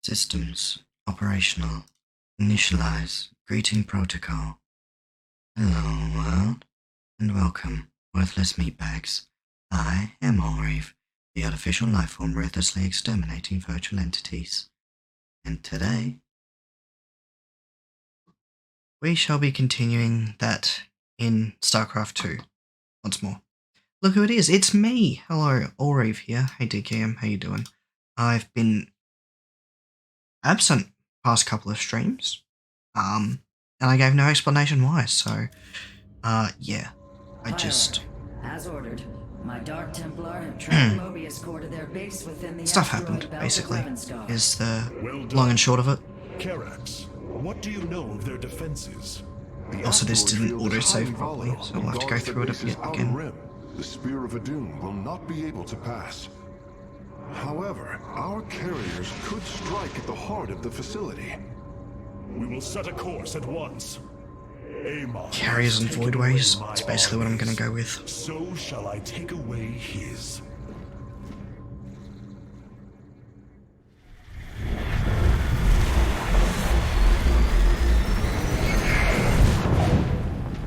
Systems operational. Initialize. Greeting protocol. Hello, world, and welcome, worthless meatbags. I am Aiur, the artificial lifeform ruthlessly exterminating virtual entities. And today, we shall be continuing that in StarCraft 2 once more. Look who it is, it's me! Hello, Aiur here. Hey DKM, how you doing? I've been absent past couple of streams, and I gave no explanation why, so, yeah, I just... As ordered, my Dark Templar have tracked Mobius Core to their base within the stuff asteroid happened, belt basically, of Revenstar. is the long and short of it. Karax, what do you know of their defenses? Also, this didn't auto-save properly, so I'll have to go through it again. The Spear of Adun will not be able to pass. However, our carriers could strike at the heart of the facility. We will set a course at once. Amon Carriers and voidways, that's basically what I'm going to go with. So shall I take away his.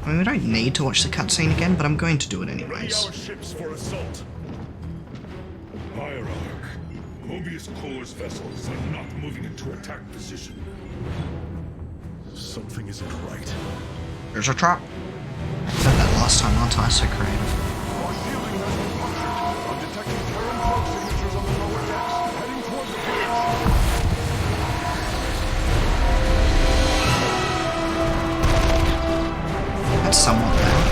I mean, we don't need to watch the cutscene again, but I'm going to do it anyways. Our ships for assault. Hierarch, Mobius Core's vessels are not moving into attack position. Something isn't right. There's a trap. I said that last time, aren't I? So creative. Our shielding has been punctured. I'm detecting Terran smoke signatures on the lower decks, heading toward the bridge. That's somewhat loud.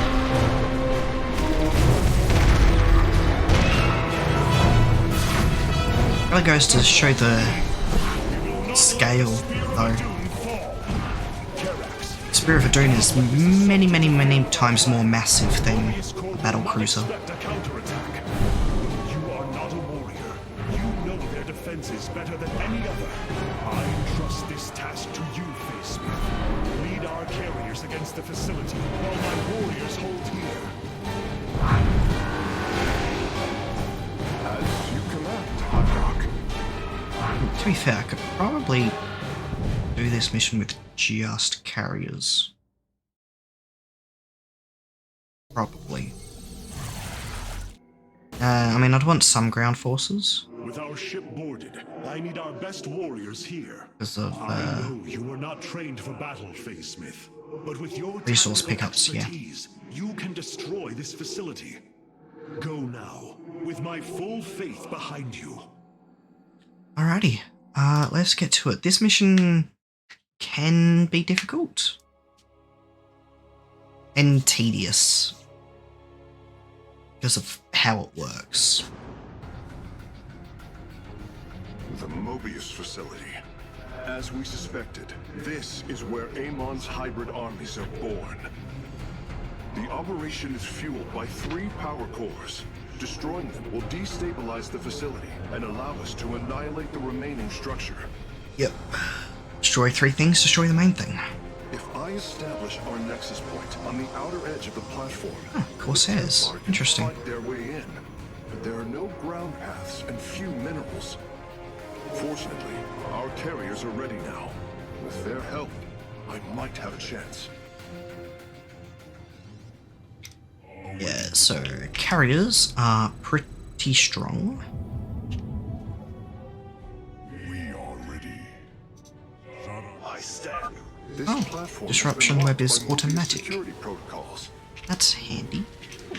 Really goes to show the scale, though. Spear of Adun is many times more massive than a battle cruiser. You are not a warrior. You know their defenses better than any other. I entrust this task to you, Facesmith. Lead our carriers against the facility while my warriors hold here. As you command, Hierarch. To be fair, I could probably do this mission with just carriers. Probably. I mean, I'd want some ground forces. With our ship boarded, I need our best warriors here. Because of, I know you were not trained for battle, Facesmith, but with your resource tactical pickups, yeah. expertise, you can destroy this facility. Go now, with my full faith behind you. Alrighty, let's get to it. This mission can be difficult and tedious because of how it works. The Mobius facility. As we suspected, this is where Amon's hybrid armies are born. The operation is fueled by 3 power cores. Destroying them will destabilize the facility and allow us to annihilate the remaining structure. Yep. Destroy 3 things, destroy the main thing. If I establish our nexus point on the outer edge of the platform, Oh, Corsairs. Templar can Interesting. fight their way in. But there are no ground paths and few minerals. Fortunately, our carriers are ready now. With their help, I might have a chance. Yeah, so carriers are pretty strong. We are ready. I stand. This Oh, platform disruption has been web is locked by Mobius automatic. security protocols. That's handy.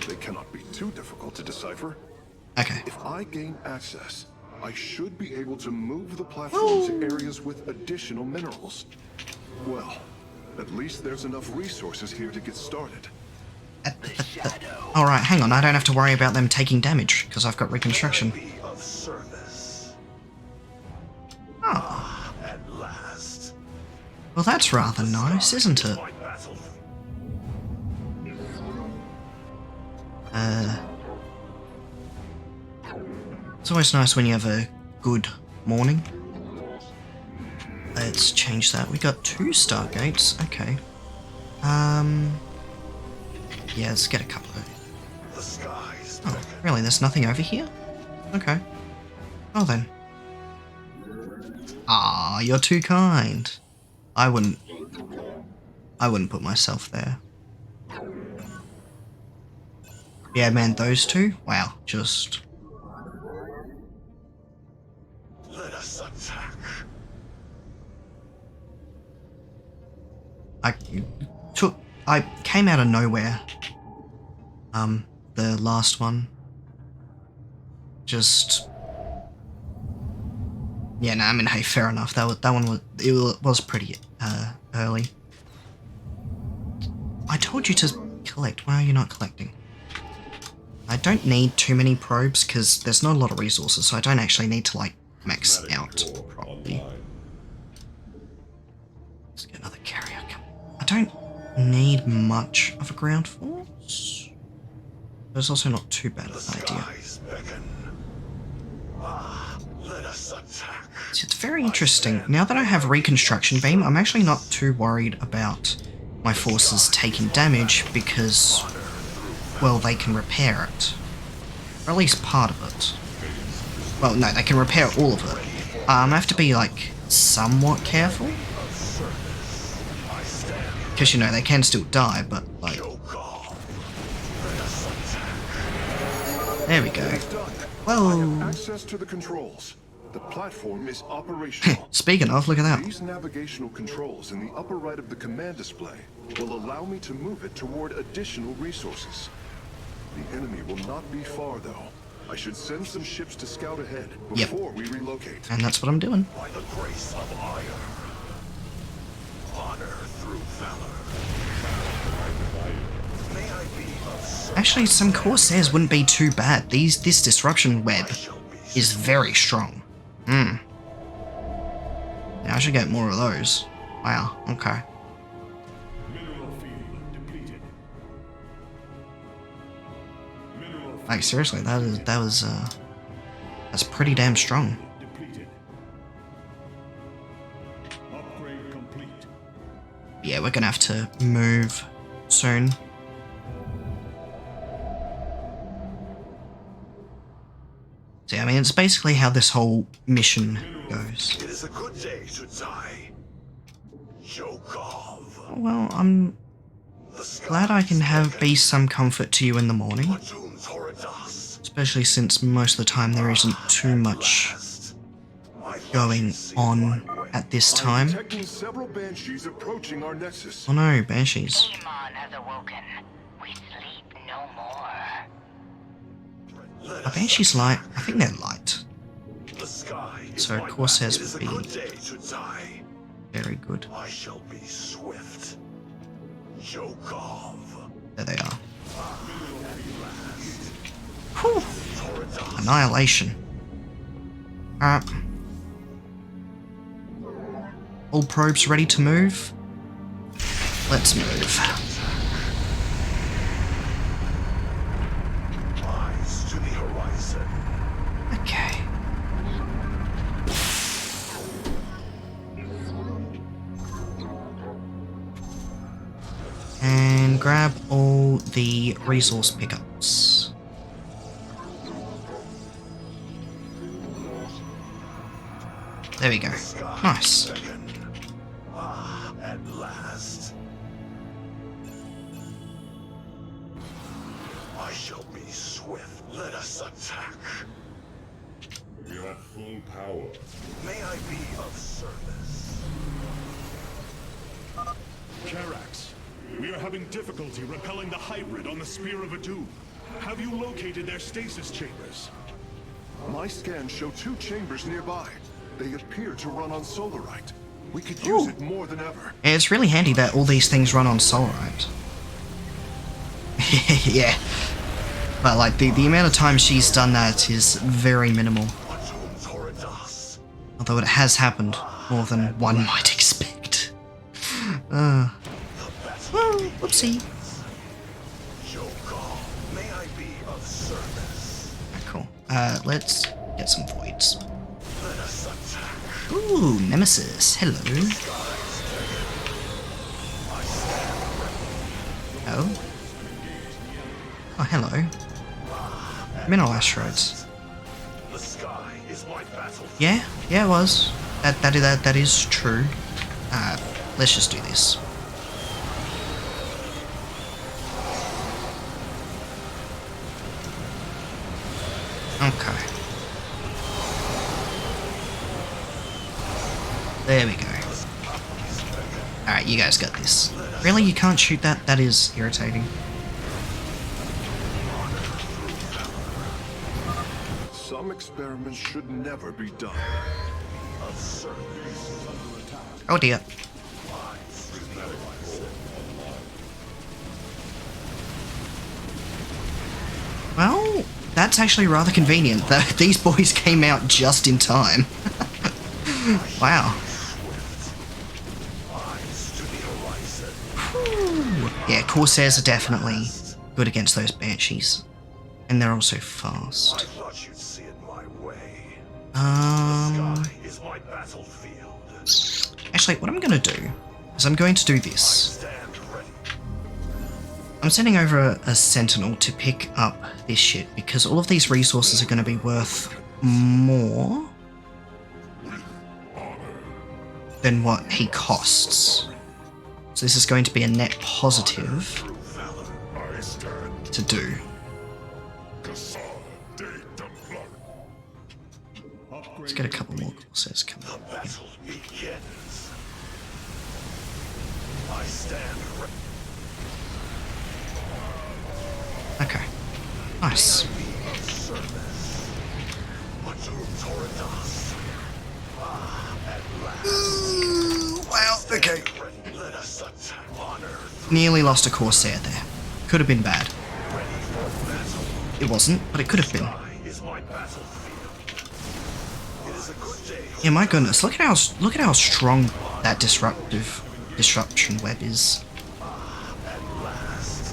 They cannot be too difficult to decipher. Okay. If I gain access, I should be able to move the platform to areas with additional minerals. Well, at least there's enough resources here to get started. Alright, hang on, I don't have to worry about them taking damage, because I've got reconstruction. Of service. Oh, At last. well that's rather nice, isn't it? My battle. It's always nice when you have a good morning. Let's change that. We got 2 stargates, okay. Yeah, let's get a couple of... The skies. Oh, really? There's nothing over here? Okay. Well then. Ah, you're too kind. I wouldn't put myself there. Yeah, man, those two? Wow, just... Let us attack. I came out of nowhere. The last one. Just... Yeah, no, I mean, hey, fair enough. That one was pretty early. I told you to collect. Why are you not collecting? I don't need too many probes because there's not a lot of resources, so I don't actually need to like max out properly. Let's get another carrier. I don't need much of a ground force. But it's also not too bad of an idea. See, it's very interesting. Now that I have Reconstruction Beam, I'm actually not too worried about my forces taking damage because, well, they can repair it. Or at least part of it. Well, no, they can repair all of it. I have to be, like, somewhat careful. Because, you know, they can still die, but, like... There we go. Whoa! Access to the controls. The platform is operational. Speaking of, look at that. These navigational controls in the upper right of the command display will allow me to move it toward additional resources. The enemy will not be far, though. I should send some ships to scout ahead before we relocate. And that's what I'm doing. By the grace of Aiur, honor through valor. May I be of Actually, some Corsairs wouldn't be too bad. This disruption web is very strong. Yeah, I should get more of those. Wow, okay. Like, seriously, that's pretty damn strong. Yeah, we're gonna have to move soon. See, I mean, it's basically how this whole mission goes. It is a good day to die. Shokov. Well, I'm glad I can be some comfort to you in the morning. Especially since most of the time there isn't too much going on at this time. Detecting several banshees approaching our nexus. Oh no, banshees. Amon has awoken. We sleep no more. Are banshees light? I think they're light. The sky So Corsairs is would a be good day to die. very good. I shall be swift. Shokov. There they are. Whew. Annihilation. All probes ready to move? Let's move. Eyes to the horizon. Okay. And grab all the resource pickups. There we go. Nice. At last. I shall be swift. Let us attack. We are at full power. May I be of service? Carax, we are having difficulty repelling the hybrid on the Spear of Adu. Have you located their stasis chambers? My scans show 2 chambers nearby. They appear to run on solarite. We could use it more than ever. Yeah, it's really handy that all these things run on solarite. Yeah. But like the amount of time she's done that is very minimal. Although it has happened more than one might expect. Well, whoopsie. May I be of service? Cool. Let's get some voids. Let us attack. Ooh, Nemesis. Hello. Oh. Oh, hello. Mineral asteroids. The sky is my battle. Yeah, it was. That is true. Let's just do this. Okay. There we go. Alright, you guys got this. Really? You can't shoot that? That is irritating. Some experiments should never be done. Oh dear. Well, that's actually rather convenient. These boys came out just in time. Wow. Whew. Yeah, Corsairs are definitely good against those Banshees. And they're also fast. Actually, what I'm going to do is I'm going to do this. I'm sending over a Sentinel to pick up this shit because all of these resources are going to be worth more than what he costs. So this is going to be a net positive to do. Let's get a couple more Corsairs coming up. Yeah. Okay. Nice. Wow, okay. Nearly lost a Corsair there. Could have been bad. It wasn't, but it could have been. Yeah, my goodness, look at how strong that disruption web is.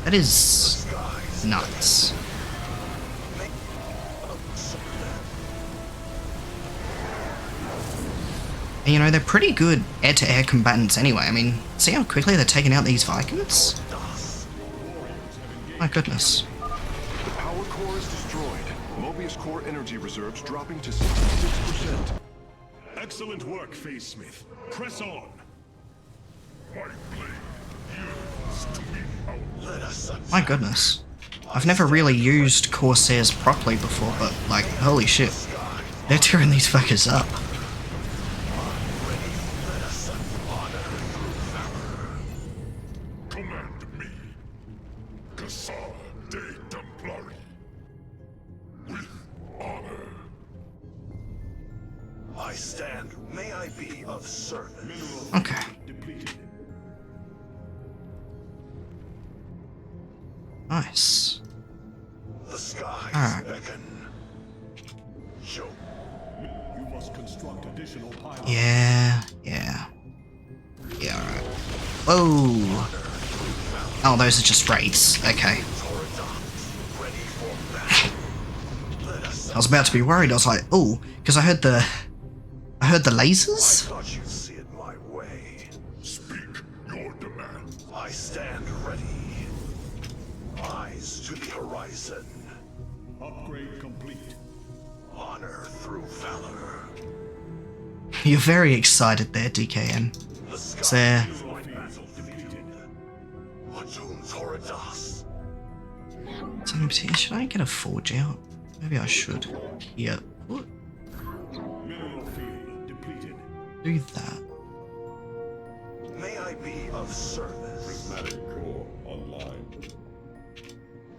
That is nuts. And you know, they're pretty good air-to-air combatants anyway. I mean, see how quickly they're taking out these Vikings? My goodness. The power core is destroyed. Mobius core energy reserves dropping to 66%. Excellent work, Phase Smith. Press on. My goodness. I've never really used Corsairs properly before, but like, holy shit. They're tearing these fuckers up. Command me, Cassar de Templari, with honor. I stand. May I be of service? Okay. Nice. The skies Alright. beckon. Show. You must construct additional pylons. Yeah, alright. Whoa! Oh, those are just wraiths. Okay. I was about to be worried. I was like, oh, because I heard the lasers? Thought you'd see it my way. Speak your demand. I stand ready. Eyes to the horizon. Upgrade complete. Honor through valor. You're very excited there, DKN. The Is there... skies my battle defeated. Watun Thoridas. something particular? Should I get a forge out? Maybe I should. Yeah. What? Mineral field depleted. Do that. May I be of service? Prismatic core online.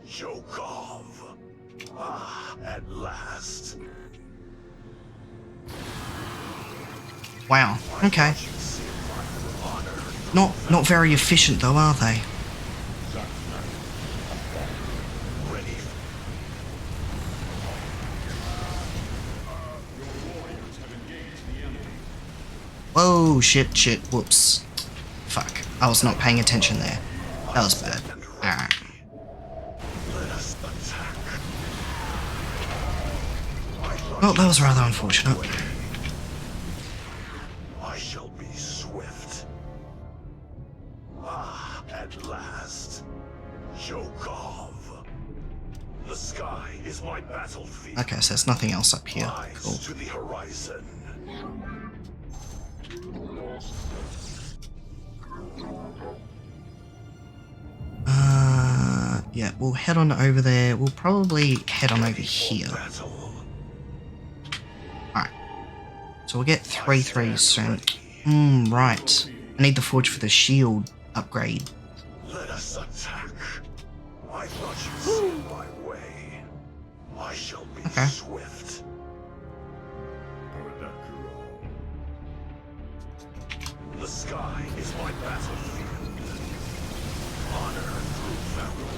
Jokov. Ah, at last. Wow. Okay. Not very efficient though, are they? Ready. Whoa, shit, whoops. Fuck. I was not paying attention there. That was bad. Alright. Let us attack. Well, that was rather unfortunate. I shall be swift. Ah, at last. Jokov. The sky is my battlefield. Okay, so there's nothing else up here. Eyes Cool. to the horizon. Yeah, we'll head on over there. We'll probably head on over here. Alright. So we'll get 3/3 soon. Right. I need the forge for the shield upgrade. Let us attack. I thought you'd see my way. I shall be swift. The sky is my battlefield. Honor through valor.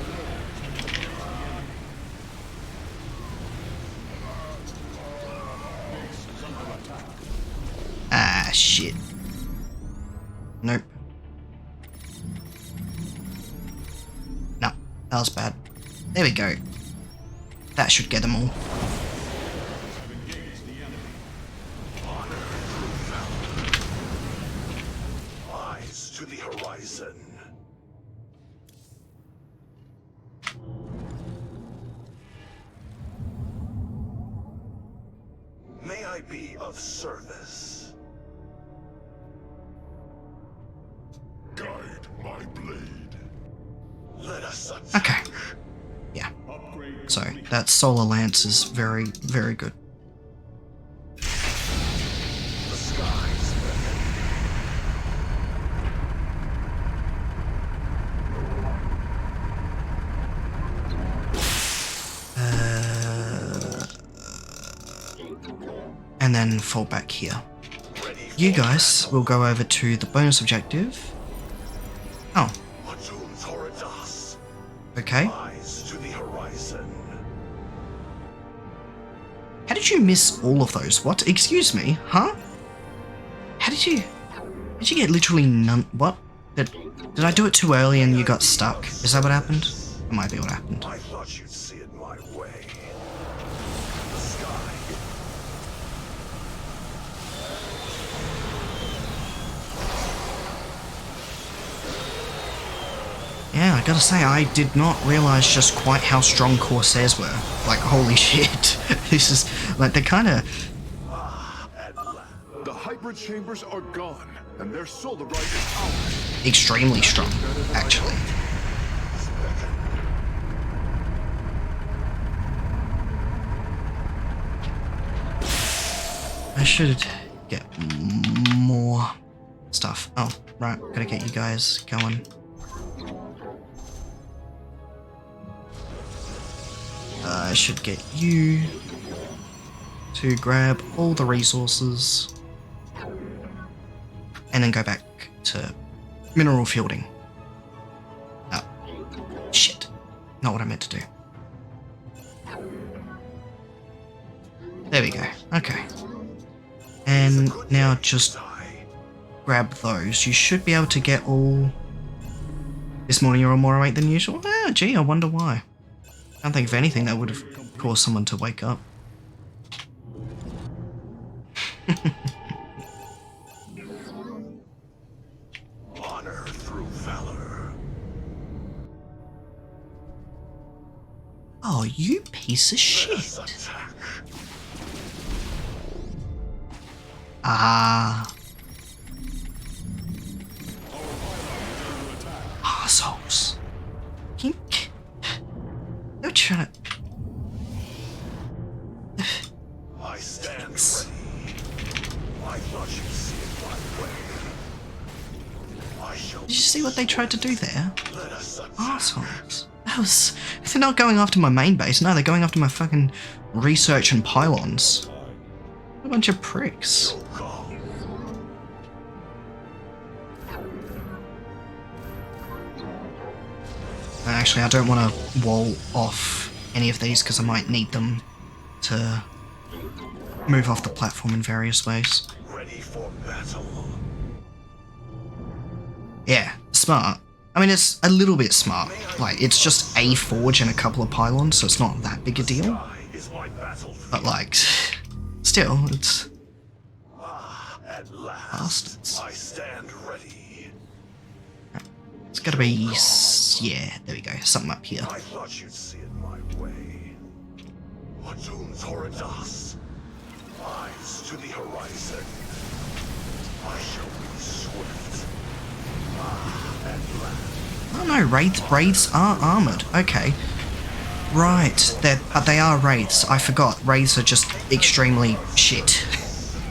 Ah, shit. Nope. No, that was bad. There we go. That should get them all. Eyes to the horizon. May I be of service? Guide my blade. Let us attack. Okay. Yeah. So, that solar lance is very, very good. The skies beckon. And then fall back here. You guys will go over to the bonus objective. Oh, okay. Eyes to the horizon. How did you miss all of those? What? Excuse me? Huh? How did you... Did you get literally none... What? Did I do it too early and you got stuck? Is that what happened? That might be what happened. I thought you'd see it my way. The sky. Yeah, I gotta say, I did not realize just quite how strong Corsairs were. Like, holy shit. This is... Like, they're kinda... The hybrid chambers are gone, and their solar right is ours. extremely strong, actually. I should get more stuff. Oh, right, gotta get you guys going. I should get you to grab all the resources and then go back to mineral fielding. Oh, shit. Not what I meant to do. There we go. Okay. And now just grab those. You should be able to get all... This morning you're more awake than usual? Ah, gee, I wonder why. I can't think of anything that would have caused someone to wake up. Honor through valor. Oh, you piece of shit. Ah. Assholes. They're trying to... I stand ready. I thought you'd see it my way. I shall. Did you see what they tried to do there? Let us attack. Assholes. That was... They're not going after my main base. No, they're going after my fucking research and pylons. What a bunch of pricks. Actually, I don't want to wall off any of these because I might need them to move off the platform in various ways. Ready for battle. Yeah, smart. I mean, it's a little bit smart. Like, it's just a forge and a couple of pylons, so it's not that big a deal. But, like, still, it's... At last, bastards. I stand ready. It's gotta be... Yeah, there we go. Something up here. I thought you'd see it my way. Watun Toridas. Eyes to the horizon. I shall be swift. At last. Oh no, wraiths are armored. Okay. Right, but they are wraiths. I forgot. Wraiths are just extremely shit.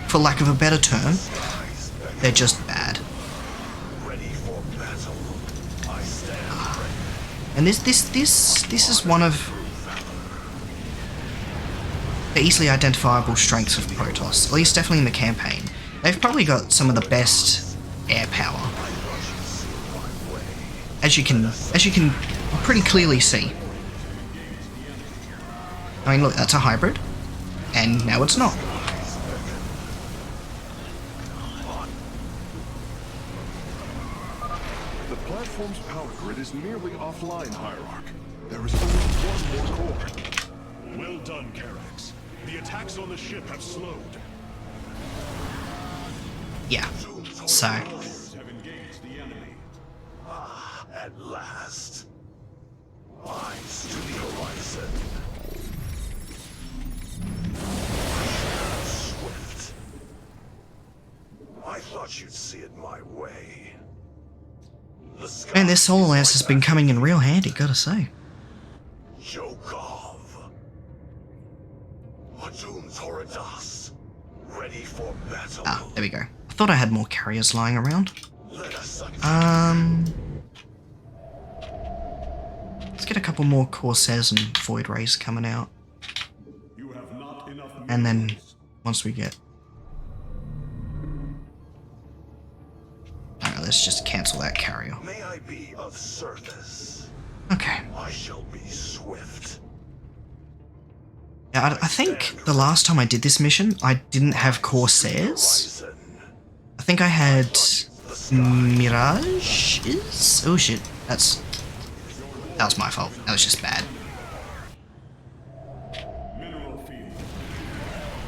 For lack of a better term. They're just bad. And this is one of the easily identifiable strengths of Protoss, at least definitely in the campaign. They've probably got some of the best air power. As you can pretty clearly see. I mean, look, that's a hybrid, and now it's not. The platform's power grid is nearly offline, Hierarch. There is only one more core. Well done, Karax. The attacks on the ship have slowed. Yeah. So. Have engaged the enemy. At last. Eyes to the horizon. Swift. I thought you'd see it my way. Man, this Solar Lance has been coming in real handy, gotta say. Jokov. Atum's Horidas. Ready for battle. Ah, there we go. I thought I had more carriers lying around. Let's get a couple more Corsairs and Void Rays coming out. You have not enough And then, minerals. once we get... Alright, let's just cancel that carrier. May I be of service? Okay. I shall be swift. Yeah, I think the last time I did this mission, I didn't have Corsairs. I think I had Mirages? Oh shit, that was my fault. That was just bad.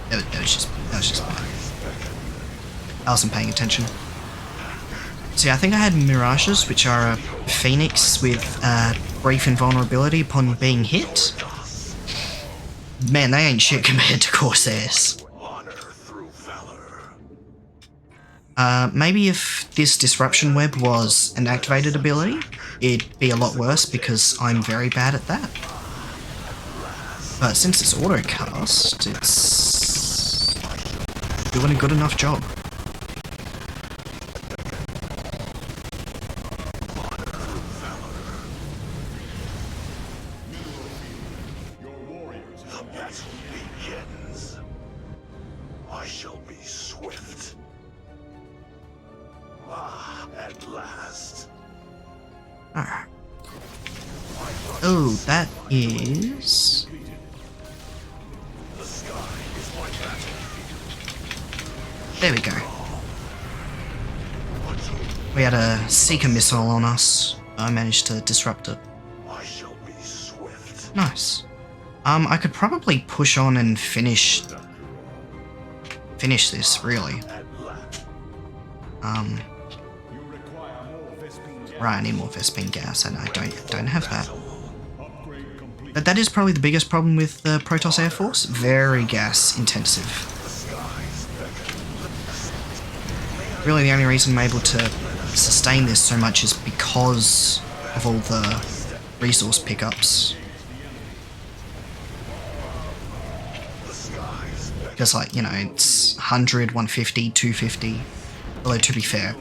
That was just bad. I wasn't paying attention. So yeah, I think I had Mirages, which are a Phoenix with brief invulnerability upon being hit. Man, they ain't shit compared to Corsairs. Honor through valor. Maybe if this Disruption Web was an activated ability, it'd be a lot worse because I'm very bad at that. But since it's auto-cast, it's doing a good enough job. The battle begins. I shall be swift. At last. Alright. Oh, that is... The sky is my battlefield. There we go. We had a Seeker missile on us. I managed to disrupt it. I shall be swift. Nice. I could probably push on and finish this, really. Right, I need more Vespene gas, and I don't have that. But that is probably the biggest problem with the Protoss Air Force. Very gas intensive. Really, the only reason I'm able to sustain this so much is because of all the resource pickups. Because, like, you know, it's 100, 150, 250. Although, to be fair,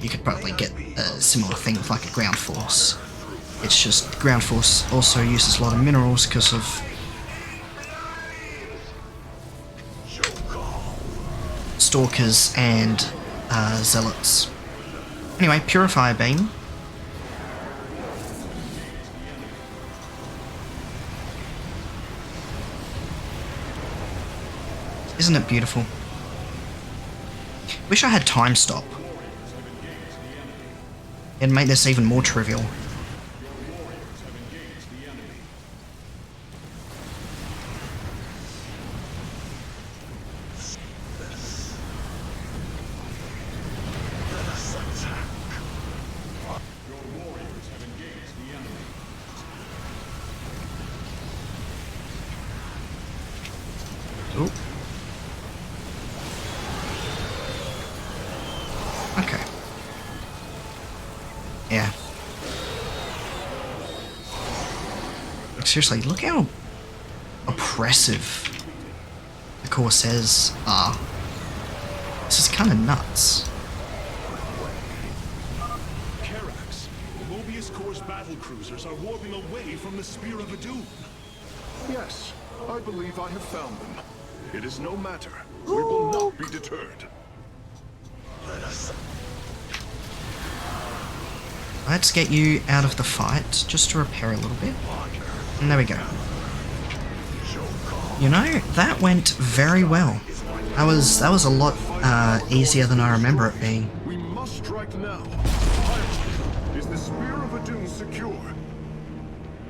you could probably get a similar thing with, like, a ground force. It's just ground force also uses a lot of minerals because of stalkers and zealots. Anyway, Purifier Beam. Isn't it beautiful? Wish I had Time Stop. It'd make this even more trivial. Ooh. Okay. seriously, look how oppressive the Corsairs are. This is kind of nuts. Karax, Mobius Corps battle cruisers are warping away from the Spear of Adun. Yes, I believe I have found them. It is no matter. We will not be deterred. Let us. Let's get you out of the fight, just to repair a little bit. And there we go. You know, that went very well. That was a lot easier than I remember it being. We must strike now. Pilot, is the Spear of Adun secure?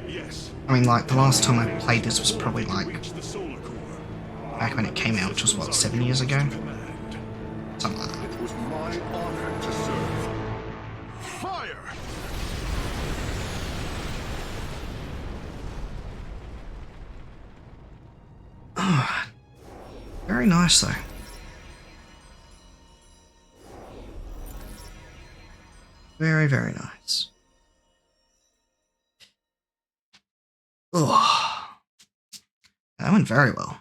Yes. I mean, like, the last time I played this was probably, like, Reach the solar core. back when it came out, which was, what, 7 years ago? Something like that. It was my honor to serve. Fire! Very nice, though. Very, very nice. Oh, that went very well.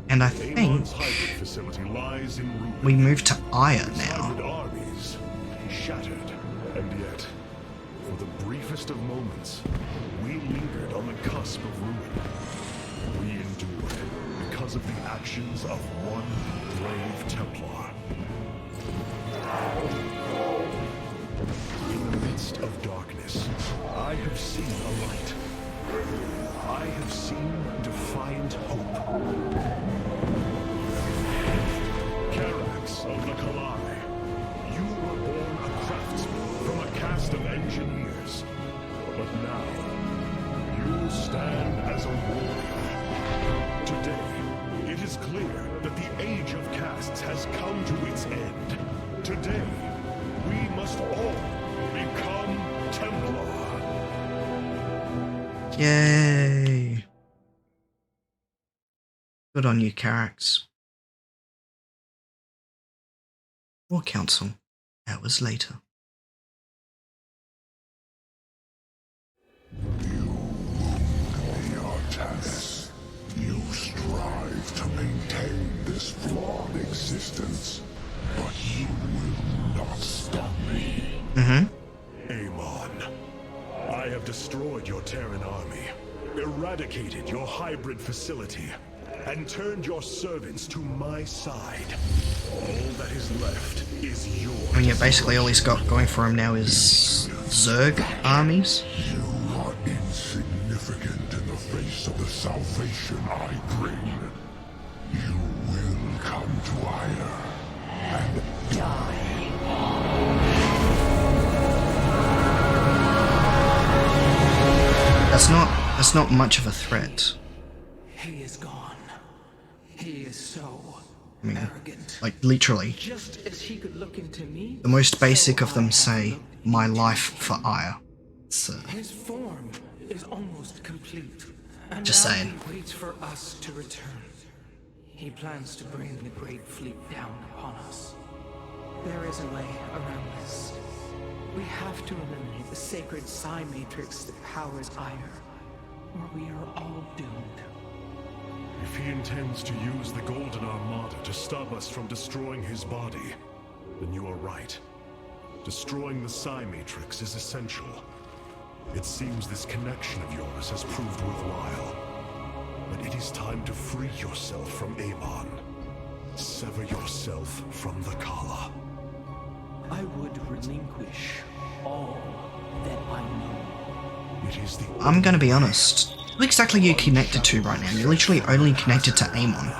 And I think Amon's hybrid facility lies in ruin. we move to Aiur now. Hybrid armies shattered, and yet, for the briefest of moments, we lingered on the cusp of ruin. We endured because of the actions of one brave Templar. In the midst of darkness, I have seen a light. I have seen defiant hope. Karax of the Kalari, you were born a craftsman from a caste of engineers. But now, you stand as a warrior. Today, it is clear that the age of castes has come to its end. Today, we must all become Templar. Yay! Good on you, Karax. War Council, hours later. Artanis, you strive to maintain this flawed existence, but you will not stop me. Amon, I have destroyed your Terran army, eradicated your hybrid facility, and turned your servants to my side. All that is left is yours. I mean, yeah, basically all he's got going for him now is Zerg armies. You are insignificant in the face of the salvation I bring. You will come to Aiur and die. That's not much of a threat. He is gone. He is so I mean, arrogant. like, literally. Just as he could look into me, The most basic so of them I have say, looked my into life him. for Aiur. So, His form is almost complete. And Just now saying. he waits for us to return. He plans to bring the Great Fleet down upon us. There is a way around this. We have to eliminate the sacred psi matrix that powers Aiur, or we are all doomed. If he intends to use the Golden Armada to stop us from destroying his body, then you are right. Destroying the psi matrix is essential. It seems this connection of yours has proved worthwhile. But it is time to free yourself from Amon. Sever yourself from the Kala. I would relinquish all that I know. It is the I'm gonna be honest. Who exactly are you connected to right now? You're literally only connected to Amon.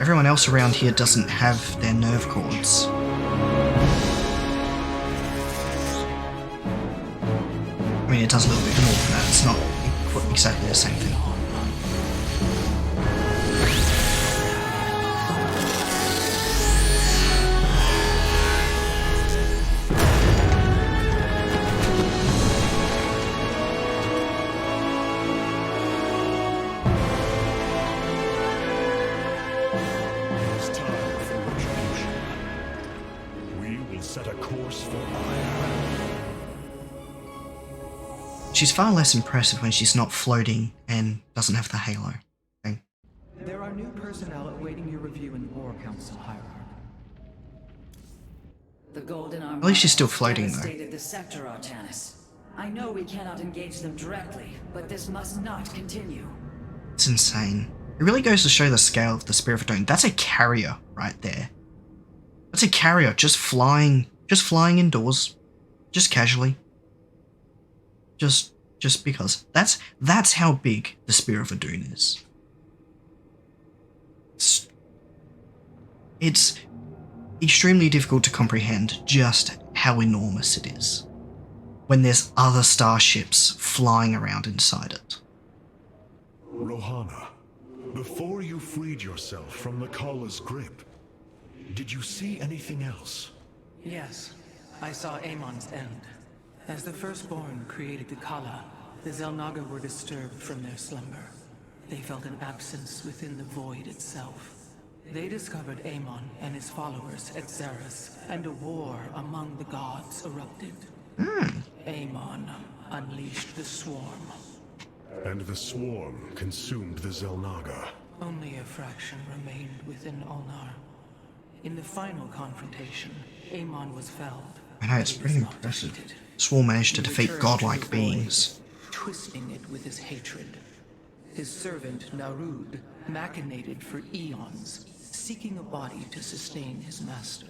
Everyone else around here doesn't have their nerve cords. I mean, it does a little bit more than that. It's not exactly the same thing. It is time for retribution. We force for Aiur. She's far less impressive when she's not floating and doesn't have the halo thing. There are new personnel awaiting your review in the War Council, Hierarch. The Golden Armada At least she's still floating, though. devastated the sector, Artanis. I know we cannot engage them directly, but this must not continue. It's insane. It really goes to show the scale of the Spear of Adun. That's a carrier right there. That's a carrier just flying indoors, just casually. Just because. That's how big the Spear of Adun is. It's extremely difficult to comprehend just how enormous it is when there's other starships flying around inside it. Rohana, before you freed yourself from the Kala's grip, did you see anything else? Yes, I saw Amon's end. As the Firstborn created the Kala, the Xel'Naga were disturbed from their slumber. They felt an absence within the void itself. They discovered Amon and his followers at Xeris, and a war among the gods erupted. Amon unleashed the Swarm. And the swarm consumed the Xel'Naga. Only a fraction remained within Ulnar. In the final confrontation, Amon was felled. I know, it's but he pretty was not impressive. defeated. Swarm managed to He defeat returned godlike to the void, beings. twisting it with his hatred. His servant, Narud, machinated for eons, seeking a body to sustain his master.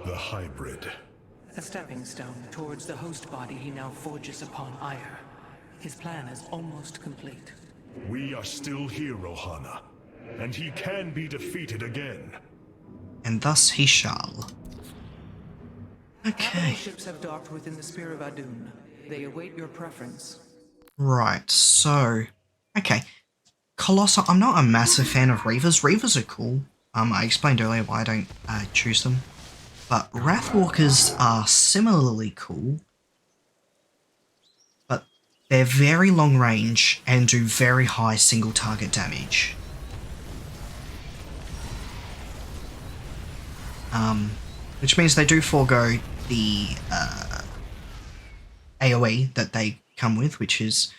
The hybrid. A stepping stone towards the host body he now forges upon Aiur. His plan is almost complete. We are still here, Rohana, and he can be defeated again. And thus he shall. Capital Okay. ships have docked within the Spear of Adun. They await your preference. Right, so... Okay. Colossal... I'm not a massive fan of Reavers. Reavers are cool. I explained earlier why I don't choose them. But Wrathwalkers are similarly cool. But they're very long range and do very high single target damage. Which means they do forego the AoE that they come with, which is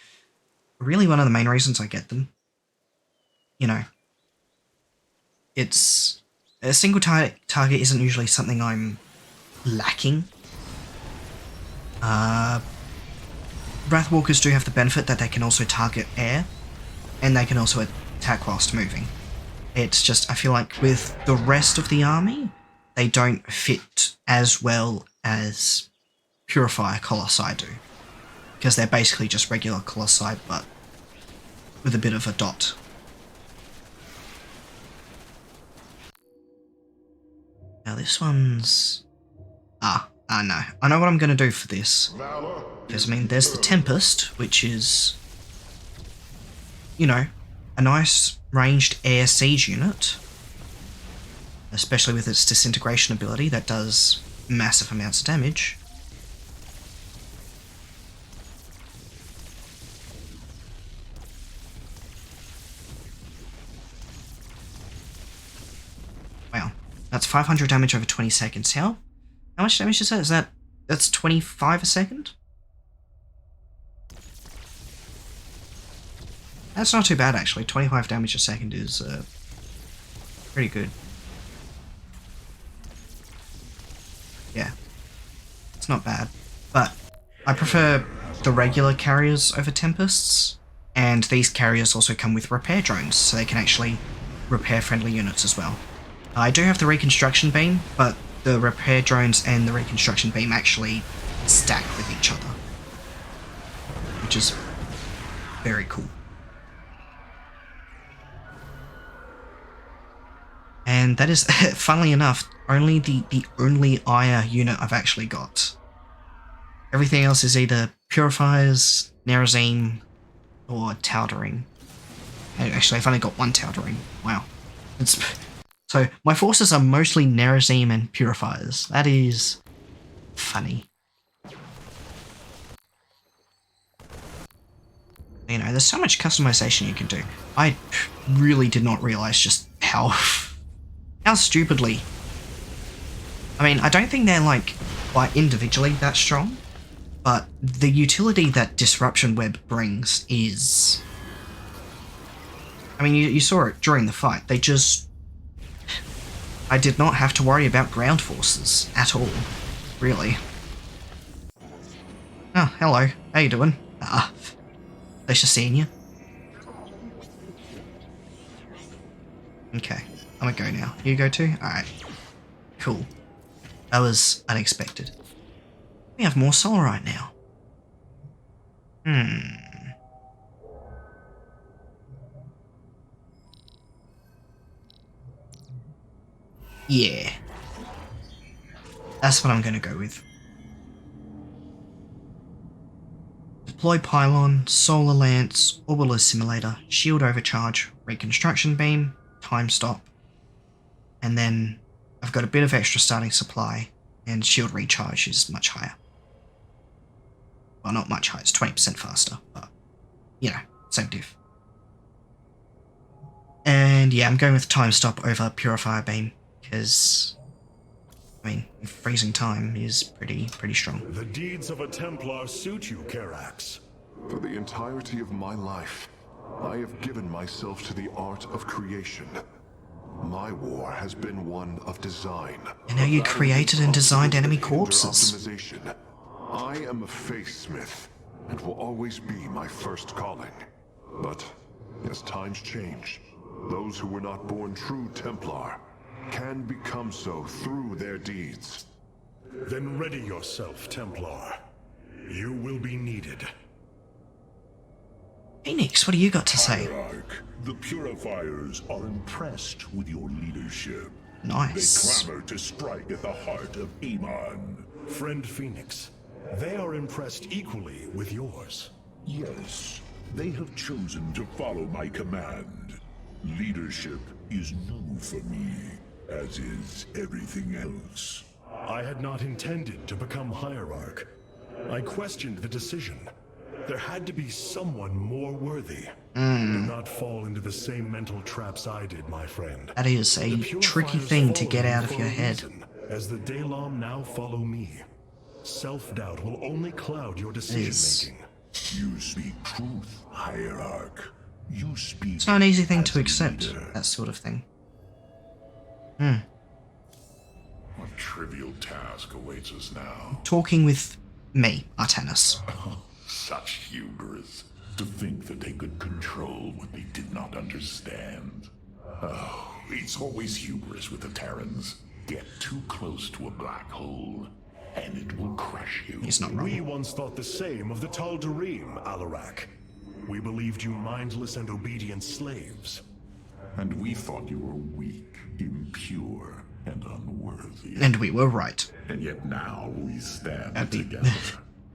really one of the main reasons I get them. You know, it's a single target isn't usually something I'm lacking. Wrathwalkers do have the benefit that they can also target air, and they can also attack whilst moving. It's just, I feel like with the rest of the army, they don't fit as well as Purifier Colossi do. Because they're basically just regular Colossi, but with a bit of a dot. Now this one's... no. I know what I'm going to do for this. Because, I mean, there's the Tempest, which is, you know, a nice ranged air siege unit. Especially with its disintegration ability that does massive amounts of damage. Wow, that's 500 damage over 20 seconds. How much damage is that? That's 25 a second? That's not too bad, actually. 25 damage a second is pretty good. Yeah, it's not bad, but I prefer the regular carriers over Tempests, and these carriers also come with repair drones, so they can actually repair friendly units as well. I do have the reconstruction beam, but the repair drones and the reconstruction beam actually stack with each other, which is very cool. And that is, funnily enough, only the only Aiur unit I've actually got. Everything else is either Purifiers, Nerazim, or Towdering. Actually, I've only got one Towdering. Wow. So, my forces are mostly Nerazim and Purifiers. That is funny. You know, there's so much customization you can do. I really did not realize just how stupidly. I mean, I don't think they're like quite individually that strong, but the utility that Disruption Web brings is... I mean, you saw it during the fight. They just... I did not have to worry about ground forces at all, really. Oh, hello. How you doing? Pleasure seeing you. Okay, I'm gonna go now. You go too? Alright. Cool. That was unexpected. We have more Solarite now. Yeah. That's what I'm gonna go with. Deploy Pylon, Solar Lance, Orbital Assimilator, Shield Overcharge, Reconstruction Beam, Time Stop, and then I've got a bit of extra starting supply, and Shield Recharge is much higher. Well, not much higher, it's 20% faster, but, you know, same diff. And yeah, I'm going with Time Stop over Purifier Beam, because, I mean, freezing time is pretty strong. The deeds of a Templar suit you, Karax. For the entirety of my life, I have given myself to the art of creation. My war has been one of design. And now you created and designed enemy corpses. Optimization. I am a face smith, and will always be my first calling. But as times change, those who were not born true Templar can become so through their deeds. Then ready yourself, Templar. You will be needed. Phoenix, what do you got to say? Hierarch, the Purifiers are impressed with your leadership. Nice. They clamor to strike at the heart of Amon. Friend Phoenix, they are impressed equally with yours. Yes, they have chosen to follow my command. Leadership is new for me, as is everything else. I had not intended to become Hierarch. I questioned the decision. There had to be someone more worthy. Do not fall into the same mental traps I did, my friend. That is a tricky thing to get out of your head. As the Daylom now follow me, self-doubt will only cloud your decision-making. You speak truth, Hierarch. You speak. It's not an easy thing to as a accept, leader. that sort of thing. What trivial task awaits us now? Talking with me, Artanis. Such hubris. To think that they could control what they did not understand. Oh, it's always hubris with the Terrans. Get too close to a black hole, and it will crush you. He's not wrong. We once thought the same of the Tal'Darim, Alarak. We believed you mindless and obedient slaves. And we thought you were weak, impure, and unworthy. And we were right. And yet now we stand That'd be- together.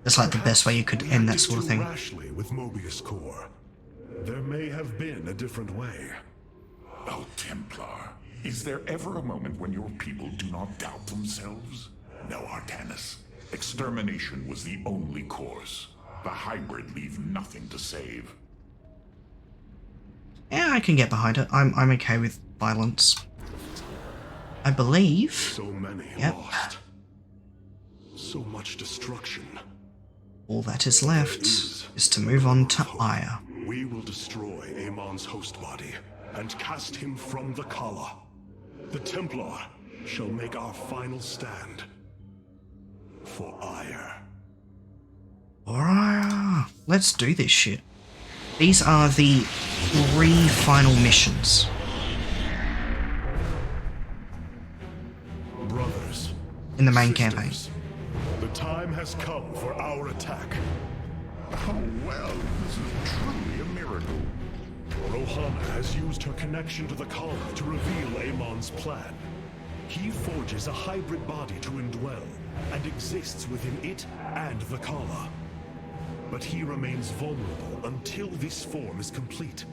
That's like the best way you could end that sort of thing. Rashly with Mobius Core. There may have been a different way. Oh, Templar, is there ever a moment when your people do not doubt themselves? No, Artanis. Extermination was the only course. The hybrid leave nothing to save. Yeah, I can get behind it. I'm okay with violence. I believe. So many Yep. lost. So much destruction. All that is left is to move on to Aiur. We will destroy Amon's host body and cast him from the Kala. The Templar shall make our final stand. For Aiur. Alright, let's do this shit. These are the 3 final missions. Brothers. In the main sisters, campaign. The time has come for our attack. Oh, well, this is truly a miracle. Rohana has used her connection to the Kala to reveal Amon's plan. He forges a hybrid body to indwell, and exists within it and the Kala. But he remains vulnerable until this form is complete.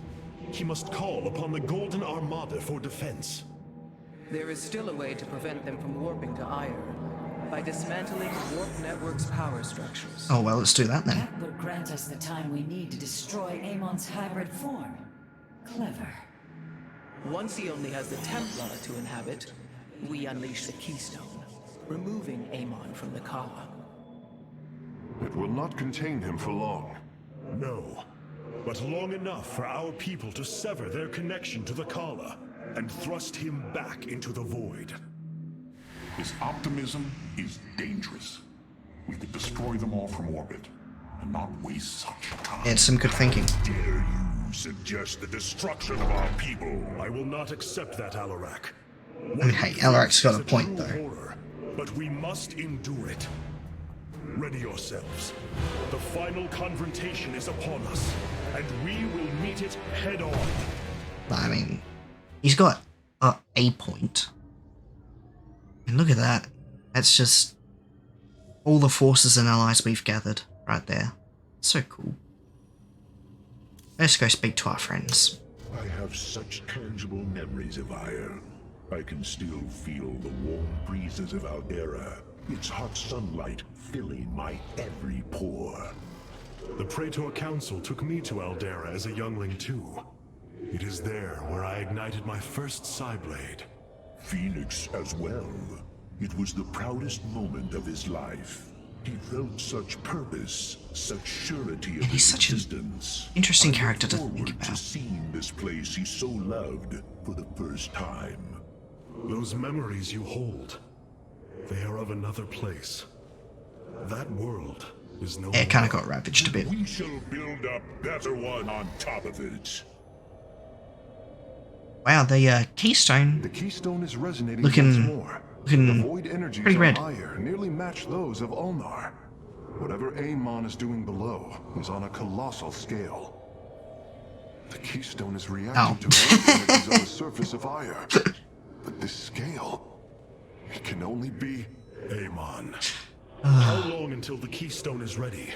He must call upon the Golden Armada for defense. There is still a way to prevent them from warping to Aiur, by dismantling Warp Network's power structures. Oh well, let's do that then. That would grant us the time we need to destroy Amon's hybrid form. Clever. Once he only has the Templar to inhabit, we unleash the Keystone. removing Amon from the Kala. It will not contain him for long. No, but long enough for our people to sever their connection to the Kala and thrust him back into the void. His optimism is dangerous. We could destroy them all from orbit and not waste such time. It's some good thinking. Dare you suggest the destruction of our people? I will not accept that, Alarak. I mean, hey, Alarak's got a point, though. Horror, but we must endure it. Ready yourselves. The final confrontation is upon us, and we will meet it head on. I mean, he's got a point. And look at that. That's just all the forces and allies we've gathered right there. So cool. Let's go speak to our friends. I have such tangible memories of Aiur. I can still feel the warm breezes of Aldera, its hot sunlight filling my every pore. The Praetor Council took me to Aldera as a youngling too. It is there where I ignited my first Psyblade. Phoenix as well. It was the proudest moment of his life. He felt such purpose, such surety of he's his such an existence. interesting I character to look think forward about. to seeing this place he so loved for the first time. Those memories you hold, they are of another place. That world is no It kind of more. got ravaged a bit. We shall build a better one on top of it. Wow, the keystone The keystone is resonating Looking- once more. looking The void energies pretty of red. Aiur nearly match those of Ulnar. Whatever Amon is doing below is on a colossal scale. The keystone is reacting to void energies on the surface of Aiur. But this scale, it can only be... Amon. How long until the keystone is ready?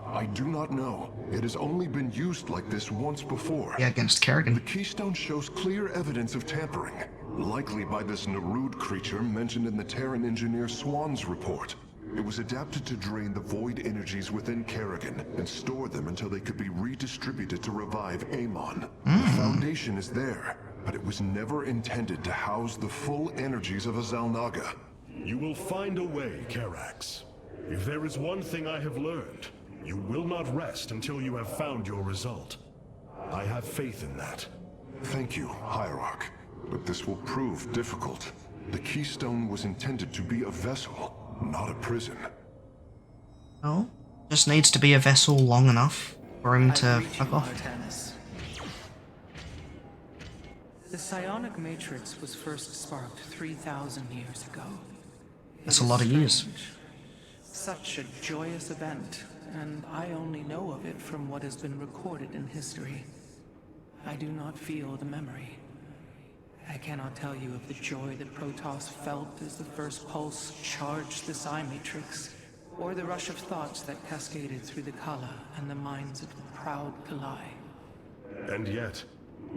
I do not know. It has only been used like this once before. yeah, against The Kerrigan. keystone shows clear evidence of tampering, likely by this Narud creature mentioned in the Terran engineer Swan's report. It was adapted to drain the void energies within Kerrigan and store them until they could be redistributed to revive Amon. The foundation is there, but it was never intended to house the full energies of a Zalnaga. You will find a way, Karax. If there is one thing I have learned, you will not rest until you have found your result. I have faith in that. Thank you, Hierarch. But this will prove difficult. The keystone was intended to be a vessel, not a prison. Oh, just needs to be a vessel long enough for him to I greet fuck you, off. Artanis. The psionic matrix was first sparked 3,000 years ago. That's It a is lot of years. strange. Such a joyous event, and I only know of it from what has been recorded in history. I do not feel the memory. I cannot tell you of the joy that Protoss felt as the first pulse charged the psi matrix, or the rush of thoughts that cascaded through the Kala and the minds of the proud Kalai. And yet,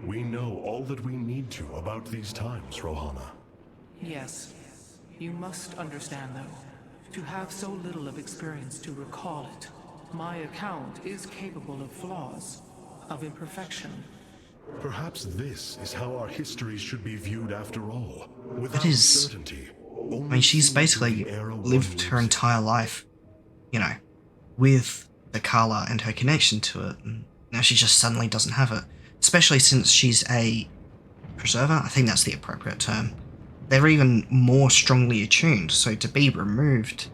we know all that we need to about these times, Rohana. Yes. You must understand, though, to have so little of experience to recall it, my account is capable of flaws, of imperfection. Perhaps this is how our histories should be viewed after all. Without is- certainty. I mean, she's basically lived her entire life, you know, with the Kala and her connection to it, and now she just suddenly doesn't have it. Especially since she's a preserver, I think that's the appropriate term. They're even more strongly attuned, so to be removed,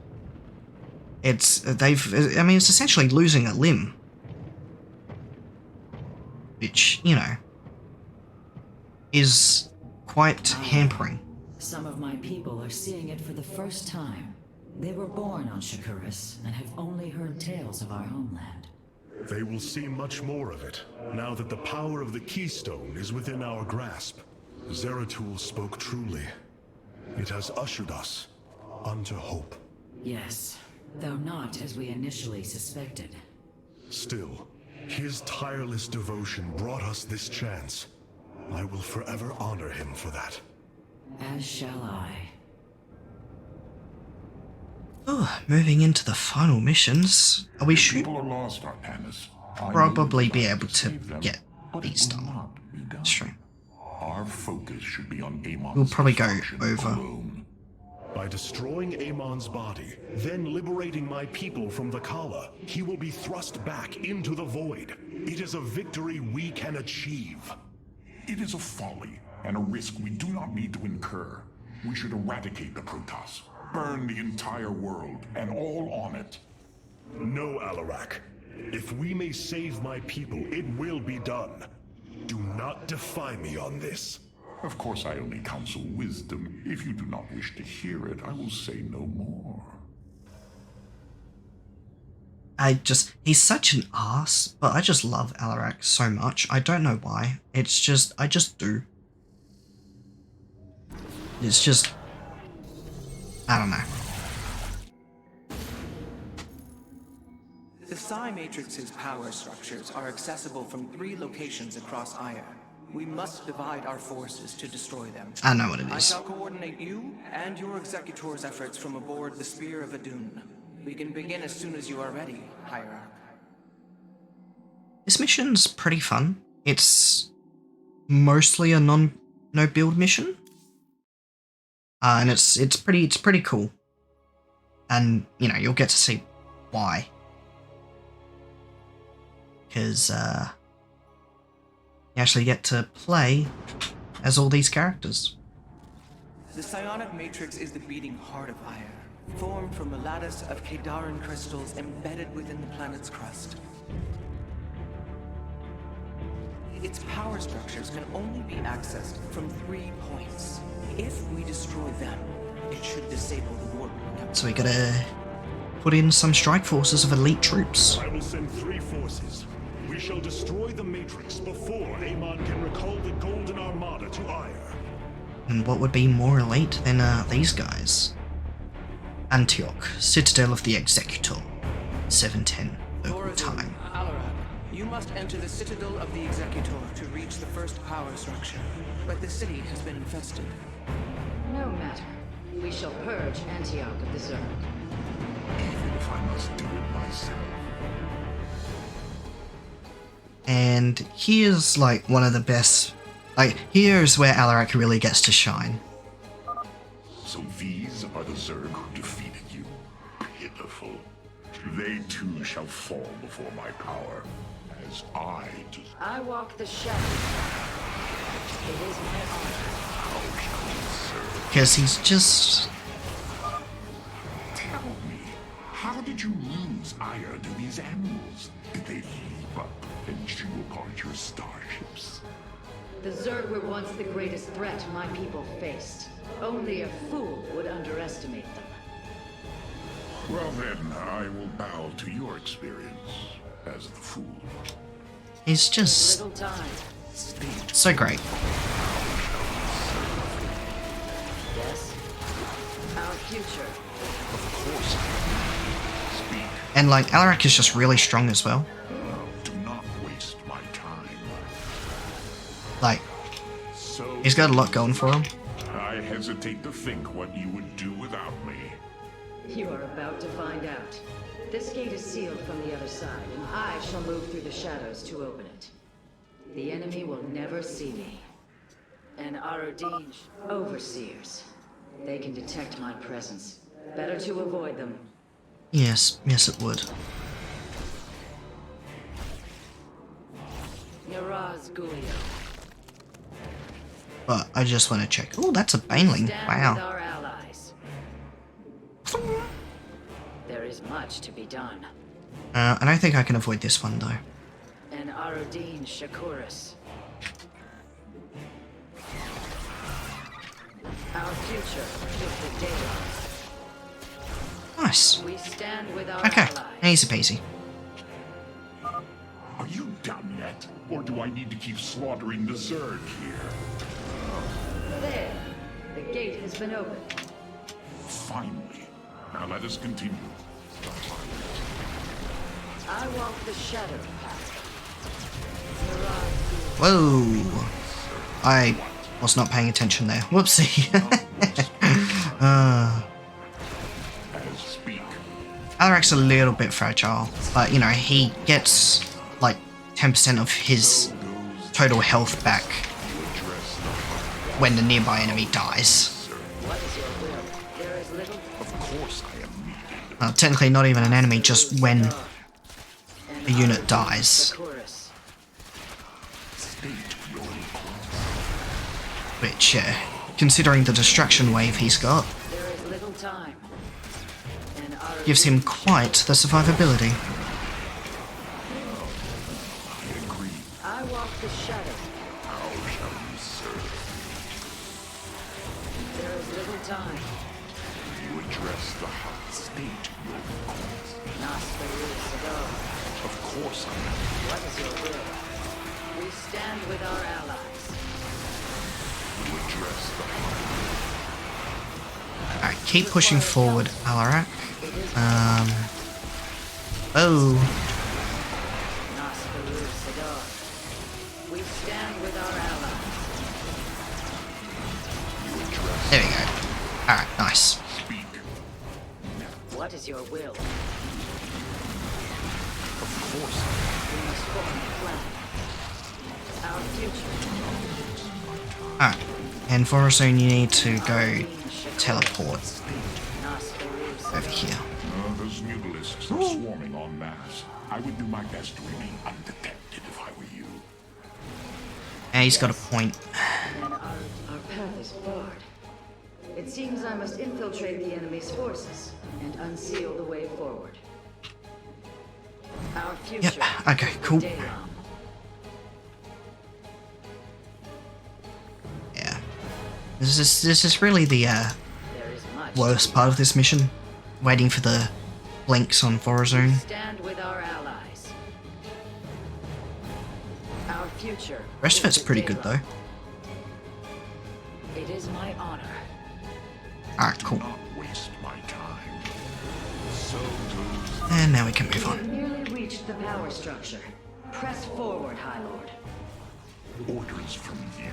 it's essentially losing a limb. Which, you know, is quite hampering. Some of my people are seeing it for the first time. They were born on Shakuras and have only heard tales of our homeland. They will see much more of it, now that the power of the keystone is within our grasp. Zeratul spoke truly. It has ushered us unto hope. Yes, though not as we initially suspected. Still, his tireless devotion brought us this chance. I will forever honor him for that. As shall I. Oh, moving into the final missions, we should People are lost, Artanis. I probably know be you able to save them, get but it these will done. not be done. That's true. Our focus should be on Amon's We'll probably go destruction over alone. By destroying Amon's body, then liberating my people from the Kala, he will be thrust back into the void. It is a victory we can achieve. It is a folly and a risk we do not need to incur. We should eradicate the Protoss, burn the entire world and all on it. No, Alarak. If we may save my people, it will be done. Do not defy me on this. Of course, I only counsel wisdom. If you do not wish to hear it, I will say no more. He's such an ass, but I just love Alarak so much. I don't know why. I just do. It's just, I don't know. The Psi Matrix's power structures are accessible from 3 locations across Aiur. We must divide our forces to destroy them. I know what it I is. shall coordinate you and your Executor's efforts from aboard the Spear of Adun. We can begin as soon as you are ready, Hierarch. This mission's pretty fun. It's mostly a no-build mission. And it's pretty cool. And, you know, you'll get to see why. Because, you actually get to play as all these characters. The Psionic Matrix is the beating heart of Aiur, formed from a lattice of Kadaran crystals embedded within the planet's crust. Its power structures can only be accessed from 3 points. If we destroy them, it should disable the warp. So we gotta put in some strike forces of elite troops. I will send 3 forces. We shall destroy the Matrix before Amon can recall the Golden Armada to Aiur. And what would be more elite than these guys? Antioch, Citadel of the Executor, 710 local time. Alarak, you must enter the Citadel of the Executor to reach the first power structure. But the city has been infested. No matter. We shall purge Antioch of the Zerg. Even if I must do it myself. And here's like one of the best, like here's where Alarak really gets to shine. So these are the Zerg who defeated you. Pitiful. They too shall fall before my power, as I do. I walk the shadows. It is my honor. How shall we serve? Because he's just, Tell me, how did you lose Aiur to these animals? Did they leap up and chew apart your starships? The Zerg were once the greatest threat my people faced. Only a fool would underestimate them. Well then, I will bow to your experience as the fool. he's just Little time. so great. Yes? Our future. Of course. Speak. And like Alarak is just really strong as well. Do not waste my time. Like, So he's got a lot going for him. I hesitate to think what you would do without me. You are about to find out. This gate is sealed from the other side, and I shall move through the shadows to open it. The enemy will never see me. And Arodin, overseers. They can detect my presence. Better to avoid them. Yes, it would. Yaraz Gulio. But I just want to check. Oh, that's a Baneling. Stand with Wow. our allies. There is much to be done. I don't think I can avoid this one though. And Arodin Shakuris. Our future is the daylight. Nice. We stand with our Okay, allies. easy peasy. Are you done yet? Or do I need to keep slaughtering the Zerg here? There. The gate has been opened. Finally. Now let us continue. I walk the shadow path. Mirage. Whoa. I was not paying attention there. Whoopsie. As speak. Alarak's a little bit fragile, but you know, he gets like 10% of his total health back when the nearby enemy dies. What is your will? There is little Of course I am needed. Technically not even an enemy, just when a unit dies. Shakuras. State your request. Which, considering the destruction wave he's got, There is little time. And our gives him quite the survivability. I agree. I walk the shadow. How shall you serve? There is little time. You address the hot state your request. Of course I am. What is your will? We stand with our allies. You address the hot. Alright, keep pushing forward, Alarak. Oh, We stand with our allies. there we go. Alright, nice. Speak. What is your will? Of course We must form a plan. Our future. Alright, and for us soon you need to go teleport over here. Those mutalisks are swarming en masse. I would do my best to remain undetected if I were you. And he's got a point. And our path is barred. It seems I must infiltrate the enemy's forces and unseal the way forward. Our future. Yep, okay, cool. Daylon. Yeah. This is really the There is much. worst part of this mission. Waiting for the blinks on Forazone. Stand with our allies. Our future. The rest of it's is pretty Daylon. good though. It is my honor. Alright, cool. Not waste my time. So goes And now we can move on. Nearly reached the power structure. Press forward, High Lord. orders from you.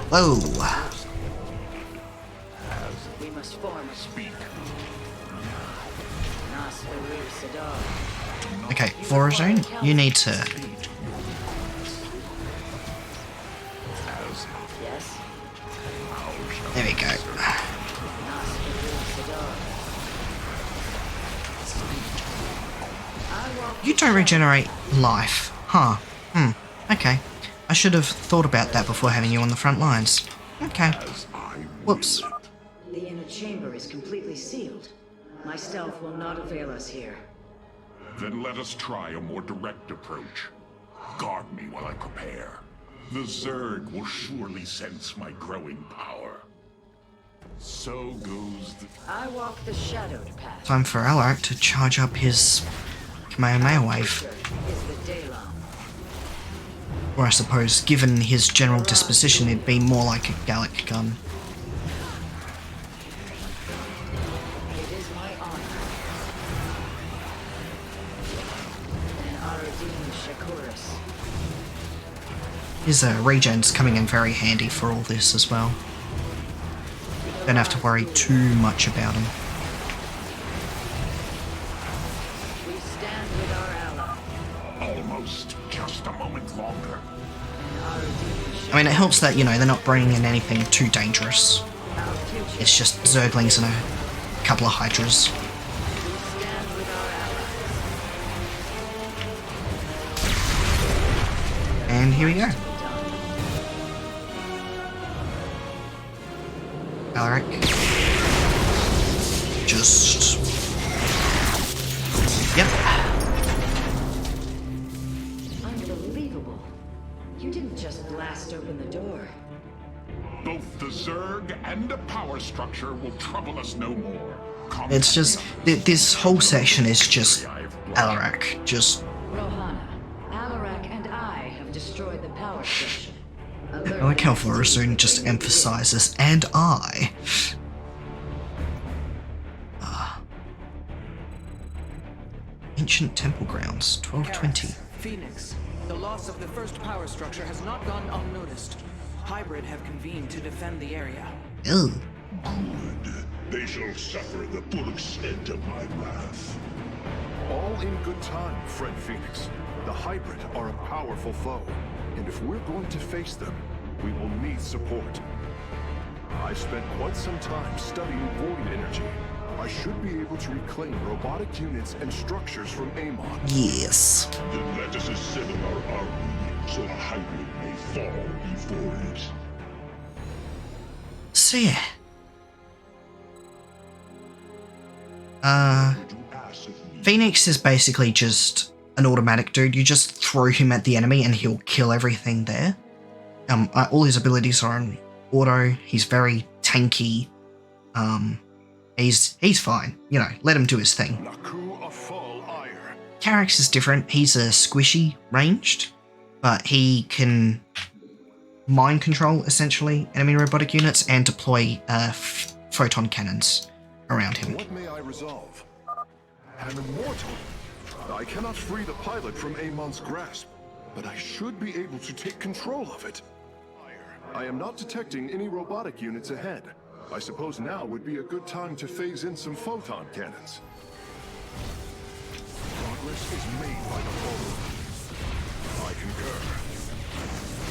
Whoa. We must form a Speak. Nosferatu Sadar. Okay, Forazone, you need to... Yes? There we go. Nosferatu Sadar. I walk You don't regenerate life. Huh. Okay. I should have thought about that before having you on the front lines. Okay. Whoops. The inner chamber is completely sealed. My stealth will not avail us here. Then let us try a more direct approach. Guard me while I prepare. The Zerg will surely sense my growing power. So goes the... I walk the shadowed path. Time for Alarak to charge up his Kamehameha wave. Future is the Daylon. Or I suppose, given his general disposition, it'd be more like a Gallic gun. It is my honor. And Aradin Shakuras. His regen's coming in very handy for all this as well. Don't have to worry too much about him. We stand with our ally. Almost just a moment longer. And Aradin I mean, it helps that, you know, they're not bringing in anything too dangerous. Our future. It's just Zerglings and a couple of Hydras. We stand with our ally. And here we go. Alric. Just... Yep. Unbelievable. You didn't just blast open the door. Both the Zerg and the power structure will trouble us no more. It's just... this whole section is just Alarak. Just... Rohana, Alarak and I have destroyed the power station. I like how Forazone just emphasizes, and I. Ancient Temple Grounds, 1220. Phoenix, the loss of the first power structure has not gone unnoticed. Hybrid have convened to defend the area. Ew. Good. They shall suffer the full extent of my wrath. All in good time, friend Phoenix. The Hybrid are a powerful foe. And if we're going to face them, we will need support. I've spent quite some time studying void energy. I should be able to reclaim robotic units and structures from Amon. Yes. Then let us assemble our army so Hybrid may fall before it. So yeah. Phoenix is basically just an automatic dude. You just throw him at the enemy and he'll kill everything there. All his abilities are on auto. He's very tanky. He's fine. You know, let him do his thing. Carax is different. He's a squishy ranged, but he can mind control essentially enemy robotic units and deploy photon cannons around him. What may I resolve? An immortal. I cannot free the pilot from Amon's grasp, but I should be able to take control of it. I am not detecting any robotic units ahead. I suppose now would be a good time to phase in some photon cannons. Progress is made by the bold. I concur.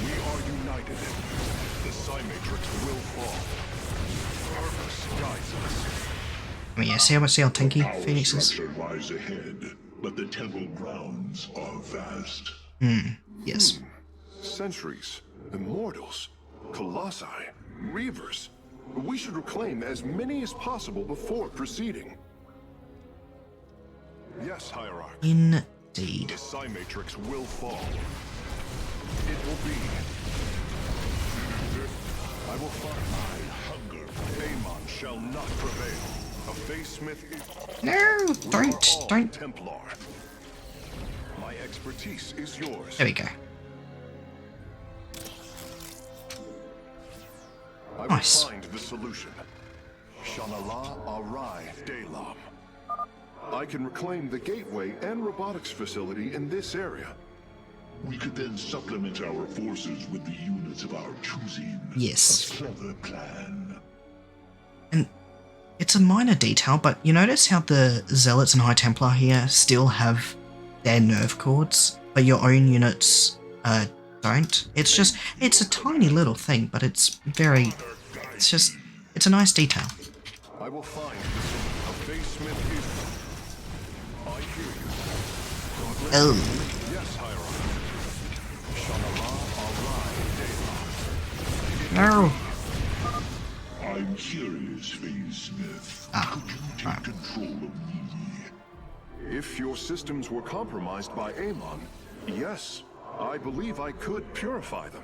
We are united. The Psy-Matrix will fall. Purpose guides us. I mean, yeah, see how tanky Phoenix is? Lies ahead, but the temple grounds are vast. Yes. Sentries, immortals, colossi, reavers. We should reclaim as many as possible before proceeding. Yes, Hierarch. Indeed. The Psy-Matrix will fall. It will be. I will find my hunger. Amon shall not prevail. A Face-Smith is... No, don't. Templar. My expertise is yours. There we go. I will Nice. find the solution. Shanala Arai Delam. I can reclaim the gateway and robotics facility in this area. We could then supplement our forces with the units of our choosing. Yes. A clever plan. And it's a minor detail, but you notice how the Zealots and High Templar here still have their nerve cords, but your own units don't. It's a tiny little thing, but it's a nice detail. I will find a Face-Smith is... I hear you. Oh. Yes, Hierarch. Shanala Arai Delam. No. I'm curious, Face-Smith. Could you take control of me? If your systems were compromised by Amon, yes, I believe I could purify them.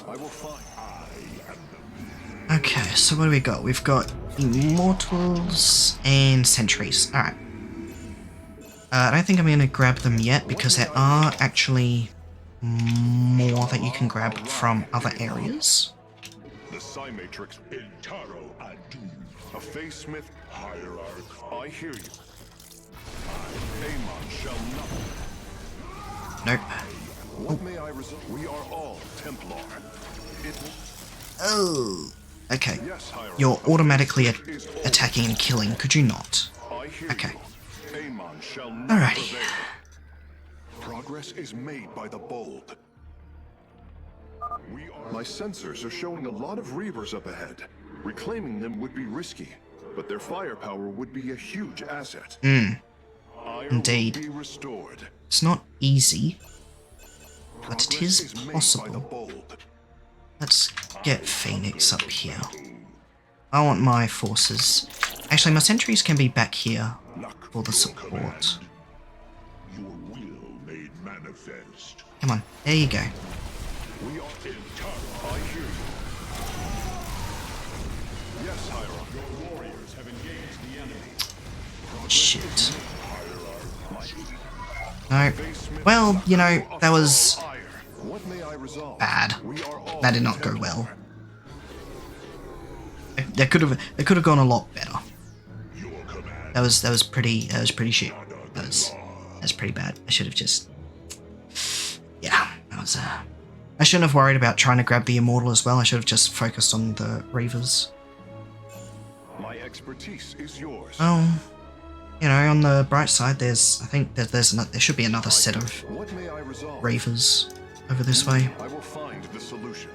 I will find... Okay, so what do we got? We've got Immortals and Sentries. Alright. I don't think I'm going to grab them yet because there are actually more that you can grab from other areas. The Psy-Matrix Intaro Adu. A Face-Smith Hierarch. I hear you. Amon shall not. Nope. What may I resolve? We are all Templar. Oh. Okay. Yes, Hierarch. You're automatically attacking and killing, could you not? I hear Okay. you. Amon shall not Alrighty. prevail. Progress is made by the bold. My sensors are showing a lot of Reavers up ahead. Reclaiming them would be risky, but their firepower would be a huge asset. Indeed. Will be restored. It's not easy, but it Progress is made by the possible. bold. Let's get Phoenix up here. I want my forces. Actually, my sentries can be back here for the support. Your will made manifest. Come on, there you go. We are Intaro. I hear you. Yes, Hierarch. Your warriors have engaged the enemy. Shit. No. Well, you know, that was What may I resolve? bad. We are all That did not go Templar. well. That could have gone a lot better. That was pretty shit. That's pretty bad. I should have just, yeah, that was I shouldn't have worried about trying to grab the Immortal as well. I should have just focused on the Reavers. My expertise is yours. Oh, you know, on the bright side, I think that there should be another set of What may I resolve? Reavers over this way. I will find the solution.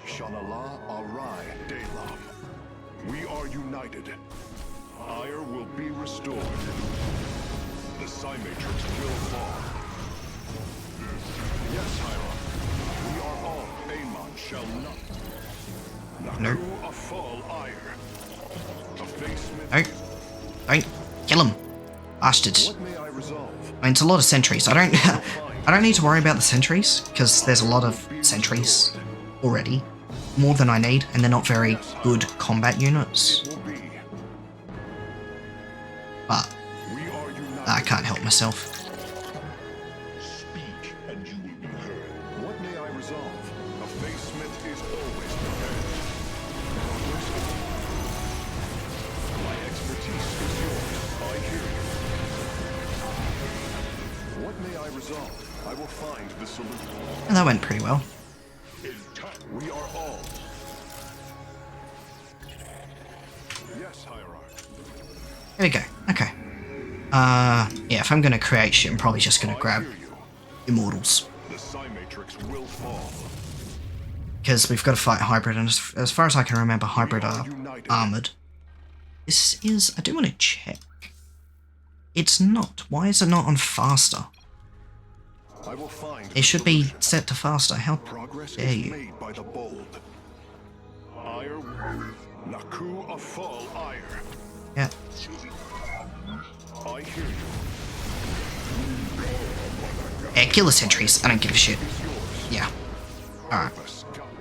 Shanala Arai Delam. We are united. Aiur will be restored. The Psy-Matrix will fall. Yes, Hierarch. We are all. Amon shall not. No. Naku Afal Aiur. Abasement. No. Don't kill him. Bastards. What may I resolve? I mean, it's a lot of sentries. I don't need to worry about the sentries, because there's a lot of sentries already. More than I need, and they're not very good combat units. Will be. But We are united. I can't help myself. Speak, and you will be heard. What may I resolve? A facemith is always prepared. My expertise is yours. I hear you. What may I resolve? I will find the solution. And that went pretty well. We are all. Yes, Hierarch. There we go. Okay. Yeah, if I'm gonna create shit, I'm probably just gonna grab I hear you. Immortals. The Psy-Matrix will fall. Because we've got to fight Hybrid, and as far as I can remember, Hybrid are armoured. This is... I do want to check. It's not. Why is it not on faster? I will find It should be set to faster. How progress dare is you? made by the bold. Aiur, Naku Afal Aiur. Yeah. I hear you. Yeah, kill the sentries. I don't give a shit. Is yours. Yeah. Alright.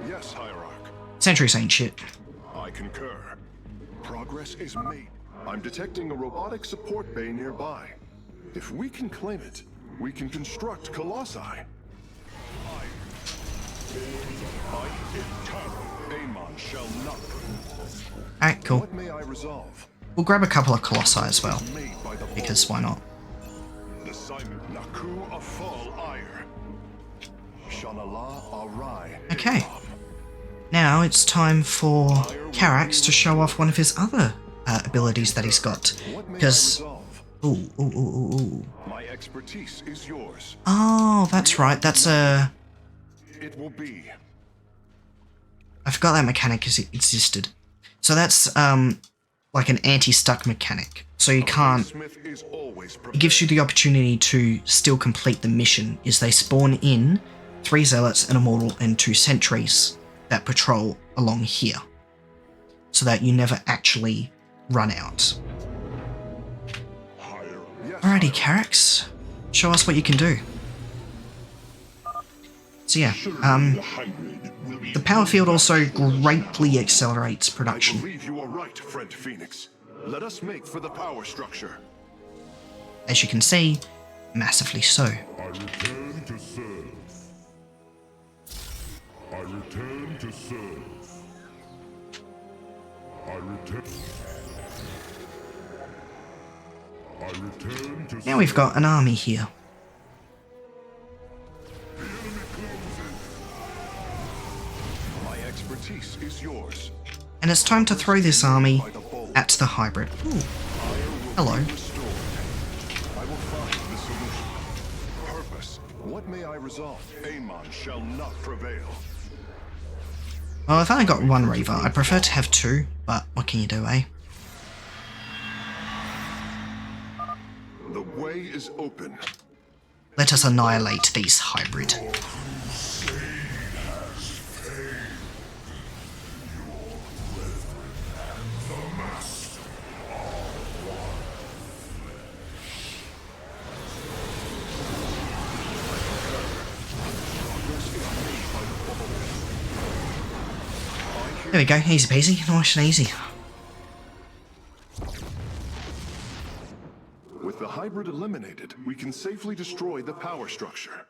Yes, Hierarch. Sentries ain't shit. I concur. Progress is made. I'm detecting a robotic support bay nearby. If we can claim it, we can construct Colossi. Amon shall not. Alright, cool. What may I resolve? We'll grab a couple of Colossi as well. Made by the Because why not? the Simon Naku Afal Aiur. Shanala Arai. Okay. Now it's time for Carax to show off one of his other abilities that he's got. What may I Because... resolve? Ooh. My expertise is yours. Oh, that's right. That's a... It will be. I forgot that mechanic existed. So that's like an anti-stuck mechanic. So you can't... Smith is always It prepared. gives you the opportunity to still complete the mission, is they spawn in 3 Zealots, an Immortal, and 2 Sentries that patrol along here. So that you never actually run out. Yes, Alrighty, Carax. Show us what you can do. So yeah, the power field also greatly accelerates I production. believe you are right, friend Phoenix. Let us make for the power structure. As you can see, massively so. I return to serve. I return to serve. I return. I return to Now we've got an army here. My expertise is yours. And it's time to throw this army at the hybrid. Ooh, hello. Restored. I will find the solution. Purpose. What may I resolve? Amon shall not prevail. Well, I've only got 1 Reaver. I'd prefer to have 2, but what can you do, eh? The way is open. Let us annihilate these hybrid. There we go, easy peasy, nice and easy. With the hybrid eliminated, we can safely destroy the power structure.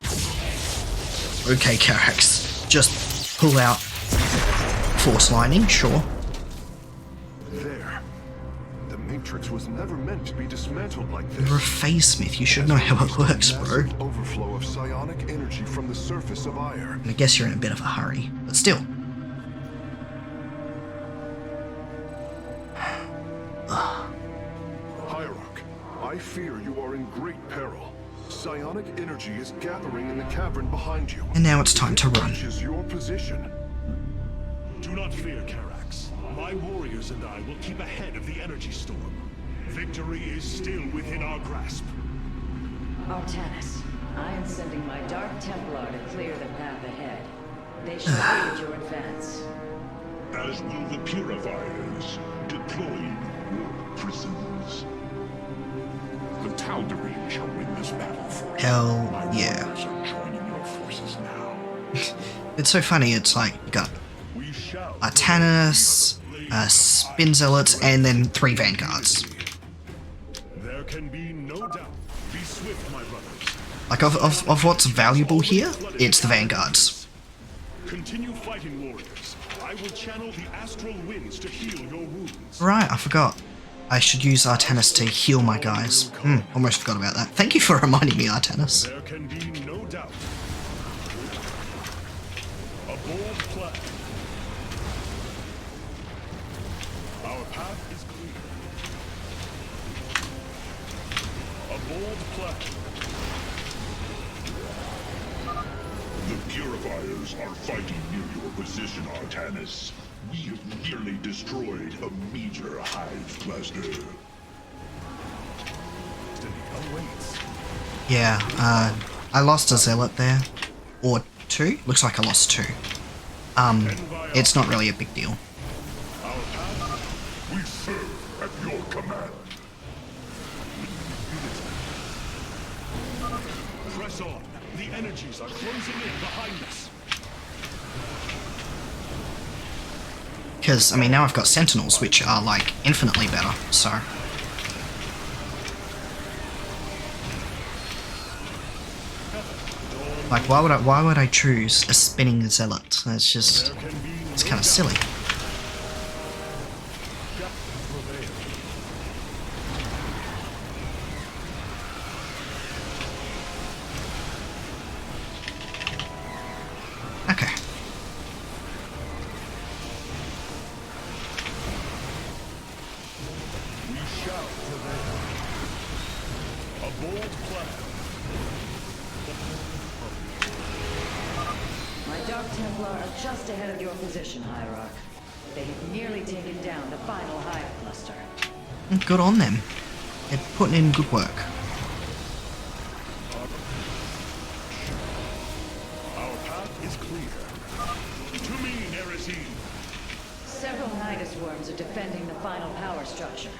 Okay, Carax, just pull out force lining, sure. There. The Matrix was never meant to be dismantled like this. You're a phase smith, you should know how it works, bro. Massive overflow of psionic energy from the surface of Aiur. And I guess you're in a bit of a hurry, but still. I fear you are in great peril. Psionic energy is gathering in the cavern behind you. And now it's time to run. Which is your position? Do not fear, Karax. My warriors and I will keep ahead of the energy storm. Victory is still within our grasp. Artanis, I am sending my Dark Templar to clear the path ahead. They shall aid your advance. As will the Purifiers, deployed warp prisons. The Tal'Darim shall win this battle for you. Hell My yeah. warriors are joining your forces now. It's so funny, it's like, you got We shall. Artanis, Spin Zealots, and then 3 Vanguards. There can be no doubt. Be swift, my brothers. Like, of what's valuable here, it's the Vanguards. Continue fighting, warriors. I will channel the astral winds to heal your wounds. Right, I forgot. I should use Artanis to heal my guys. Almost forgot about that. Thank you for reminding me, Artanis. There can be no doubt. A bold plan. Our path is clear. A bold plan. The Purifiers are fighting near your position, Artanis. We have nearly destroyed a major hive cluster. Awaits. Yeah, I lost a Zealot there. Or 2? Looks like I lost 2. It's not really a big deal. Our path. We serve at your command. Press on. The energies are closing in behind us. Because, I mean, now I've got Sentinels, which are, like, infinitely better, so... Like, why would I choose a spinning Zealot? It's just... it's kind of silly. Okay. We shall prevail. A bold plan. My Dark Templar are just ahead of your position, Hierarch. They have nearly taken down the final hive cluster. Good on them. They're putting in good work. Our path is clear. To me, Nerazine. Several Nidus worms are defending the final power structure.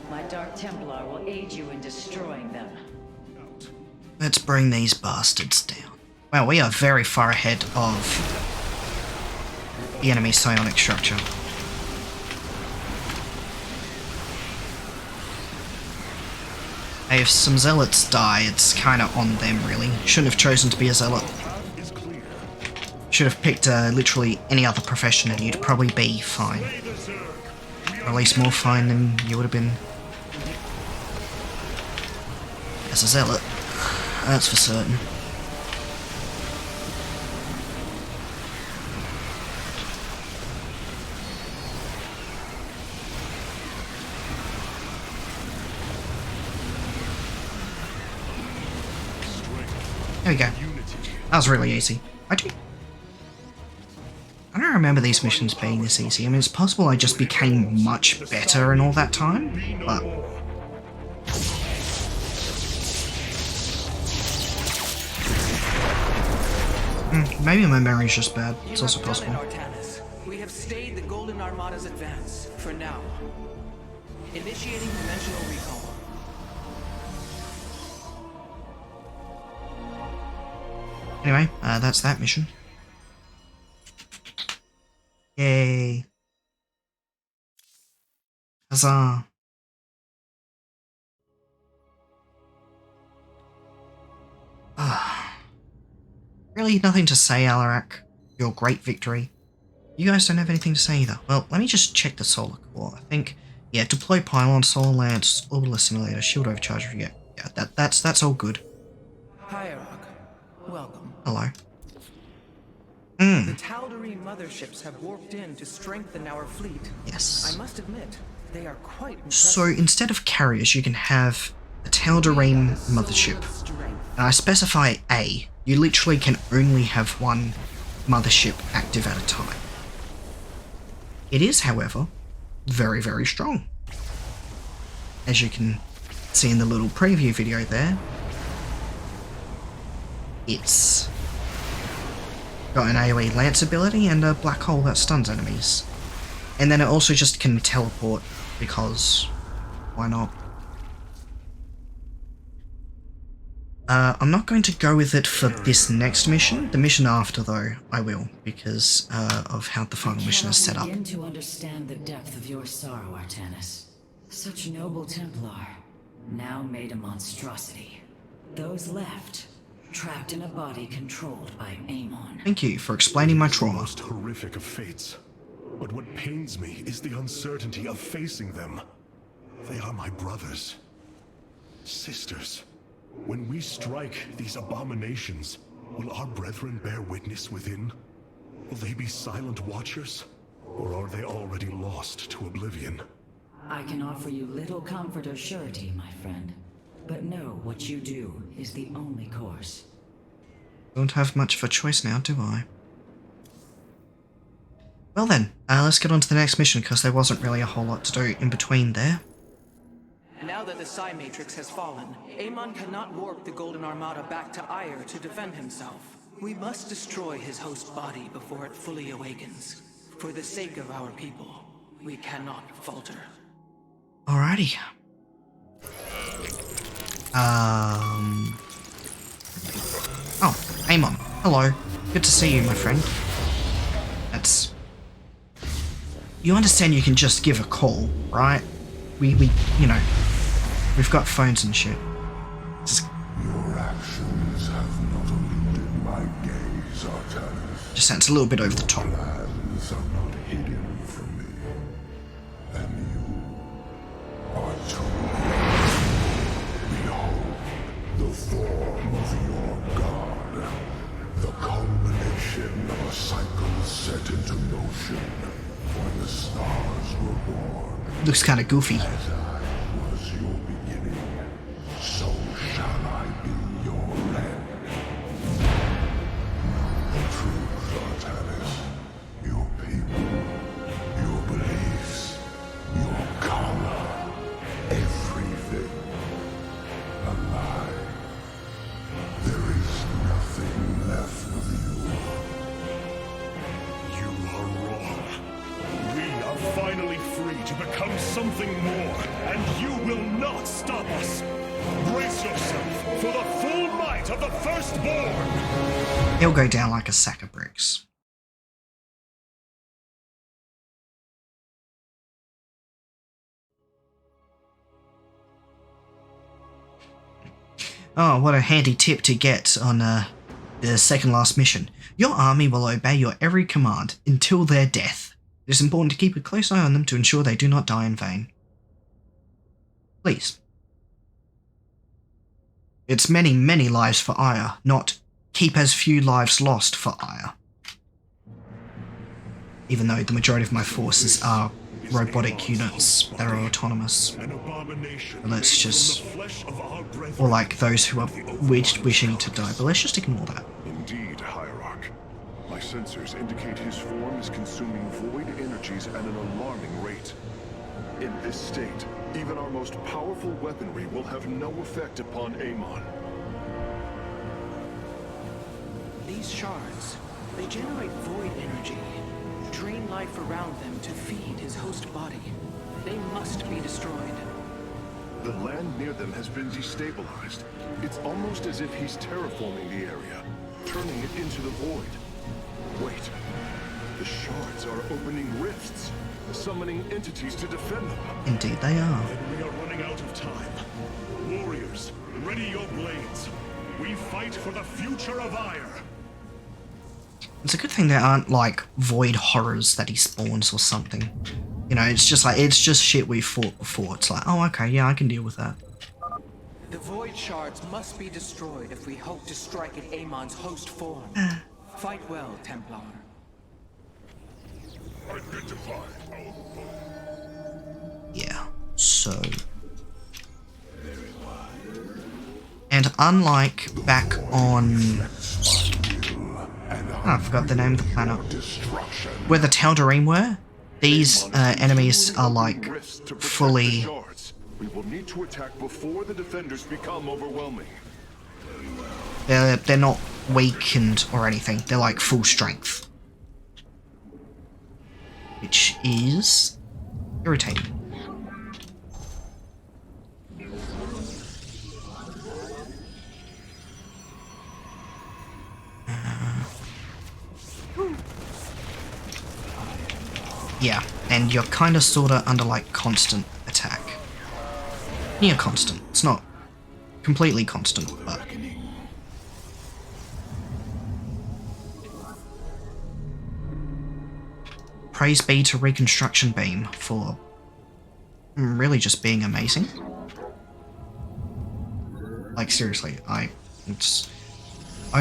My Dark Templar will aid you in destroying them. Let's bring these bastards down. Wow, we are very far ahead of the enemy psionic structure. Hey, if some zealots die, it's kinda on them, really. Shouldn't have chosen to be a zealot. Path is clear. Should have picked literally any other profession and you'd probably be fine. Slay the Zerg. We Or are at least more fine than you would have been as a zealot. That's for certain. There we go. That was really easy. I don't remember these missions being this easy. I mean, it's possible I just became much better in all that time, but... maybe my memory's just bad. It's also possible. Artanis. We have stayed the Golden Armada's advance, for now. Initiating dimensional recall. Anyway, that's that mission. Yay. Huzzah. Really nothing to say, Alarak. Your great victory. You guys don't have anything to say either. Well, let me just check the solar core. I think, yeah, deploy pylon, solar lance, orbital assimilator, shield overcharge. Yeah, that's all good. Hierarch, welcome. Hello. The Tal'Darim motherships have warped in to strengthen our fleet. Yes. I must admit, they are quite impressive. So instead of carriers, you can have the Tal'Darim mothership. And I specify A. You literally can only have one mothership active at a time. It is, however, very, very strong. As you can see in the little preview video there, it's got an AoE lance ability and a black hole that stuns enemies. And then it also just can teleport, because why not? I'm not going to go with it for this next mission. The mission after, though, I will, because of how the final mission is set up. I begin to understand the depth of your sorrow, Artanis. Such noble Templar, now made a monstrosity. Those left, trapped in a body controlled by Amon. Thank you for explaining my trauma. Most horrific of fates. But what pains me is the uncertainty of facing them. They are my brothers. Sisters. When we strike these abominations, will our brethren bear witness within? Will they be silent watchers? Or are they already lost to oblivion? I can offer you little comfort or surety, my friend. But know what you do is the only course. Don't have much of a choice now, do I? Well then, let's get on to the next mission, because there wasn't really a whole lot to do in between there. Now that the Psi Matrix has fallen, Amon cannot warp the Golden Armada back to Aiur to defend himself. We must destroy his host body before it fully awakens. For the sake of our people, we cannot falter. Alrighty. Oh, Amon. Hello. Good to see you, my friend. That's... You understand you can just give a call, right? We, you know, we've got phones and shit. Just actions have not eluded my gaze, Artanis. sounds a little bit over the top. Plans are not hidden from me. And you are too. Behold, the form of your god. The culmination of a cycle set into motion when the stars were born. Looks kind of goofy. As I was your beginning, so shall I be your end. Know the truth, Artanis. Your people, your beliefs, your color, everything. A lie. There is nothing left of you. You are wrong. We are finally free to become something more, and you will not stop us. Brace yourself for the full might of the Firstborn! He'll go down like a sack of bricks. Oh, what a handy tip to get on the second last mission. Your army will obey your every command until their death. It is important to keep a close eye on them to ensure they do not die in vain. Please. It's many, many lives for Aiur, not keep as few lives lost for Aiur. Even though the majority of my forces are robotic units that are autonomous. But let's just... Or like those who are wishing to die, but let's just ignore that. Indeed, Hierarch. My sensors indicate his form is consuming void energies at an alarming rate. In this state, even our most powerful weaponry will have no effect upon Amon. These shards, they generate void energy, drain life around them to feed his host body. They must be destroyed. The land near them has been destabilized. It's almost as if he's terraforming the area, turning it into the void. Wait, the shards are opening rifts, summoning entities to defend them. Indeed they are. Then we are running out of time. Warriors, ready your blades. We fight for the future of Aiur. It's a good thing there aren't like void horrors that he spawns or something. You know, it's just like, it's just shit we fought before. It's like, oh okay, yeah, I can deal with that. The void shards must be destroyed if we hope to strike at Amon's host form. Fight well, Templar. Identify. Yeah, so... Very wise. unlike back on... I forgot the name of the planet. Where the Tal'Darim were, these enemies are like fully... We will need to attack before the defenders become overwhelming. They're not weakened or anything. They're like full strength. Which is irritating. Yeah, and you're kind of sort of under like constant attack. Near constant. It's not completely constant, but... Praise be to Reconstruction Beam for really just being amazing. Like seriously, oh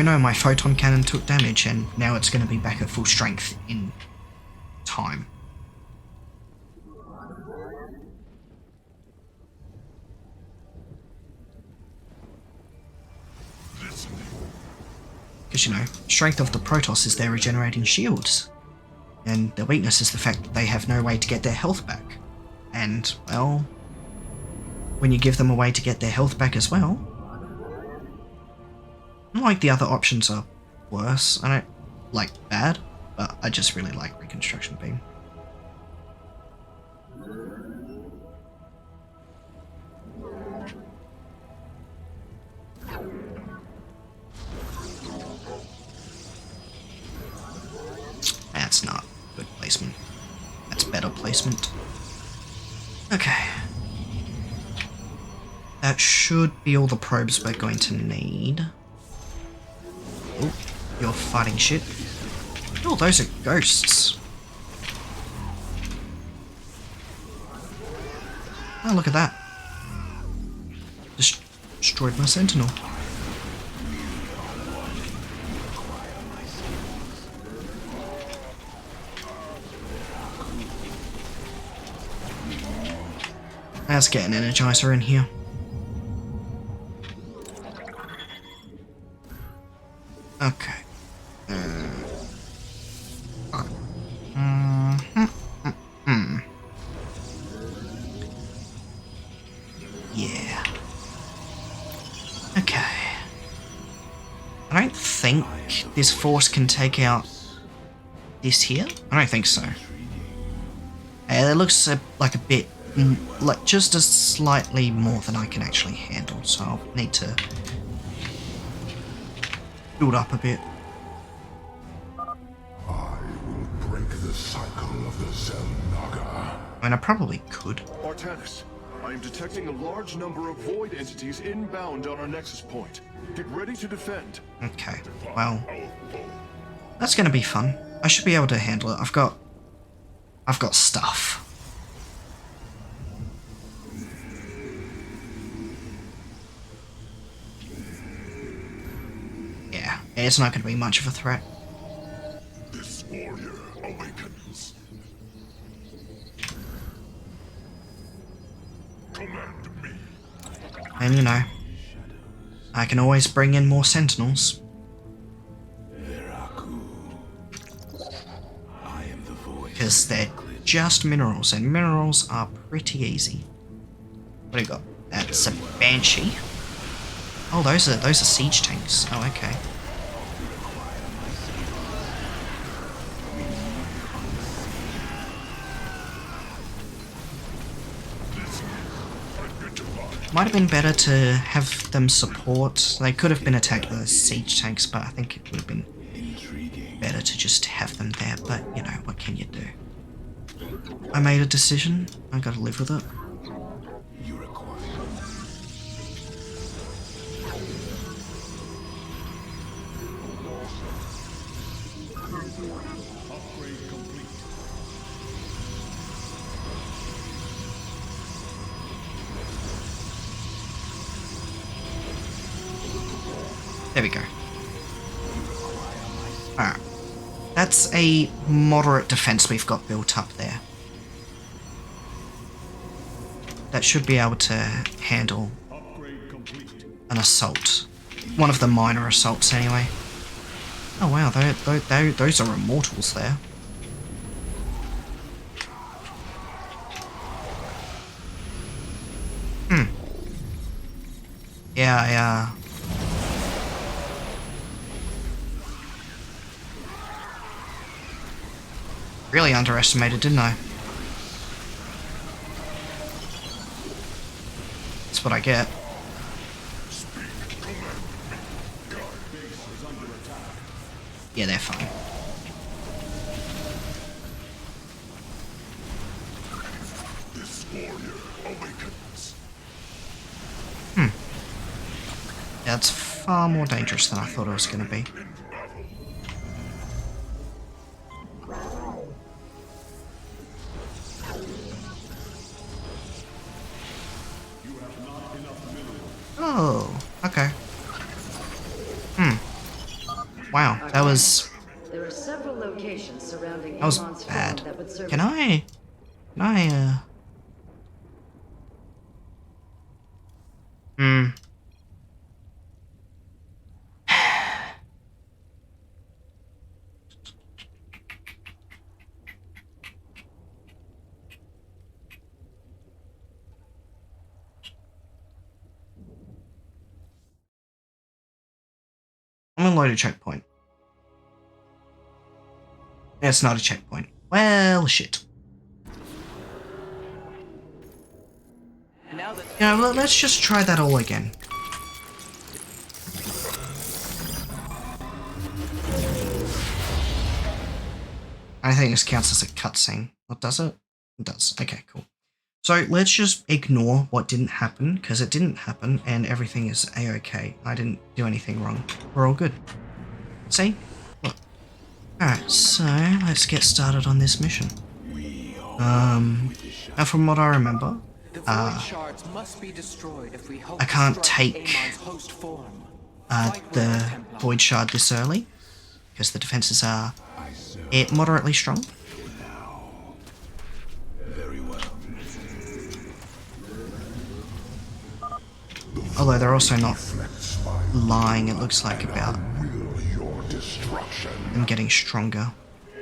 no, my photon cannon took damage and now it's going to be back at full strength in time. Because, you know, strength of the Protoss is their regenerating shields. And their weakness is the fact that they have no way to get their health back. And, well, when you give them a way to get their health back as well, not like the other options are worse. I don't like bad, but I just really like Reconstruction Beam. That's not good placement. That's better placement. Okay. That should be all the probes we're going to need. Oh, you're fighting shit. Oh, those are ghosts. Oh, look at that. Destroyed my sentinel. Let's get an Energizer in here. Okay. Yeah. Okay. I don't think this force can take out this here. I don't think so. It looks like a bit... like just a slightly more than I can actually handle, so I'll need to build up a bit. I will break the cycle of the Zelnaga. I mean, I probably could. Artanis, I am detecting a large number of void entities inbound on our nexus point. Get ready to defend. Okay, well, that's gonna be fun. I should be able to handle it. I've got stuff. Yeah, it's not going to be much of a threat. This warrior awakens. Command me. And you know, I can always bring in more sentinels. Because they're just minerals, and minerals are pretty easy. What do you got? That's a Banshee. Oh, those are siege tanks. Oh, okay. Might have been better to have them support. They could have been attacked by the siege tanks, but I think it would have been better to just have them there. But, you know, what can you do? I made a decision. I gotta live with it. There we go. Alright. That's a moderate defense we've got built up there. That should be able to handle an assault one of the minor assaults anyway. Oh wow, those are immortals there. Yeah, really underestimated, didn't I? That's what I get. Yeah, they're fine. This warrior awakens. Yeah, it's far more dangerous than I thought it was going to be. Oh, okay. Wow, that was There are several locations surrounding that was Amon's bad. farm that would serve. Can I I'm gonna load a checkpoint. It's not a checkpoint. Well, shit. Now that Yeah, let's just try that all again. I think this counts as a cutscene. What does it? It does. Okay, cool. So let's just ignore what didn't happen, because it didn't happen and everything is a-okay. I didn't do anything wrong. We're all good. See? Look. Alright, so let's get started on this mission. And from what I remember, the void shards must be destroyed if we hope I can't to strike take Amon's host form. Fight with the Templar. Void Shard this early, because the defenses are moderately strong. Very well. Although they're also not lying, it looks like, about Will your destruction. them getting stronger.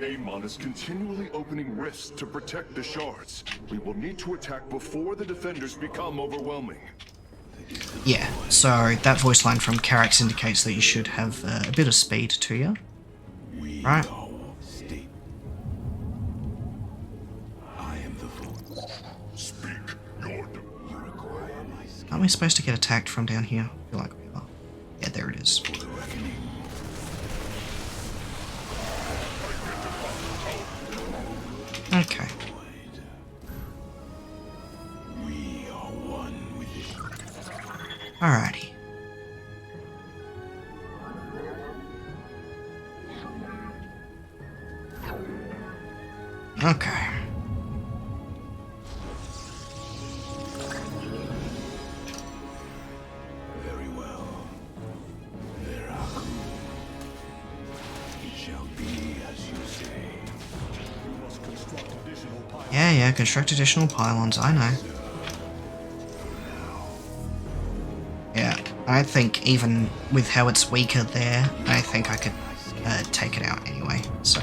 Amon is continually opening rifts to protect the shards. We will need to attack before the defenders become overwhelming. Yeah, so that voice line from Carax indicates that you should have a bit of speed to you. Right? I am the voice. Speak your Aren't we supposed to get attacked from down here? I feel like we are. Yeah, there it is. Okay. We are one with it. Alrighty. Okay. Very well. There are. It shall be as you say. You must construct additional pylons. Yeah, construct additional pylons, I know. Yeah, I think even with how it's weaker there, I think I could take it out anyway, so.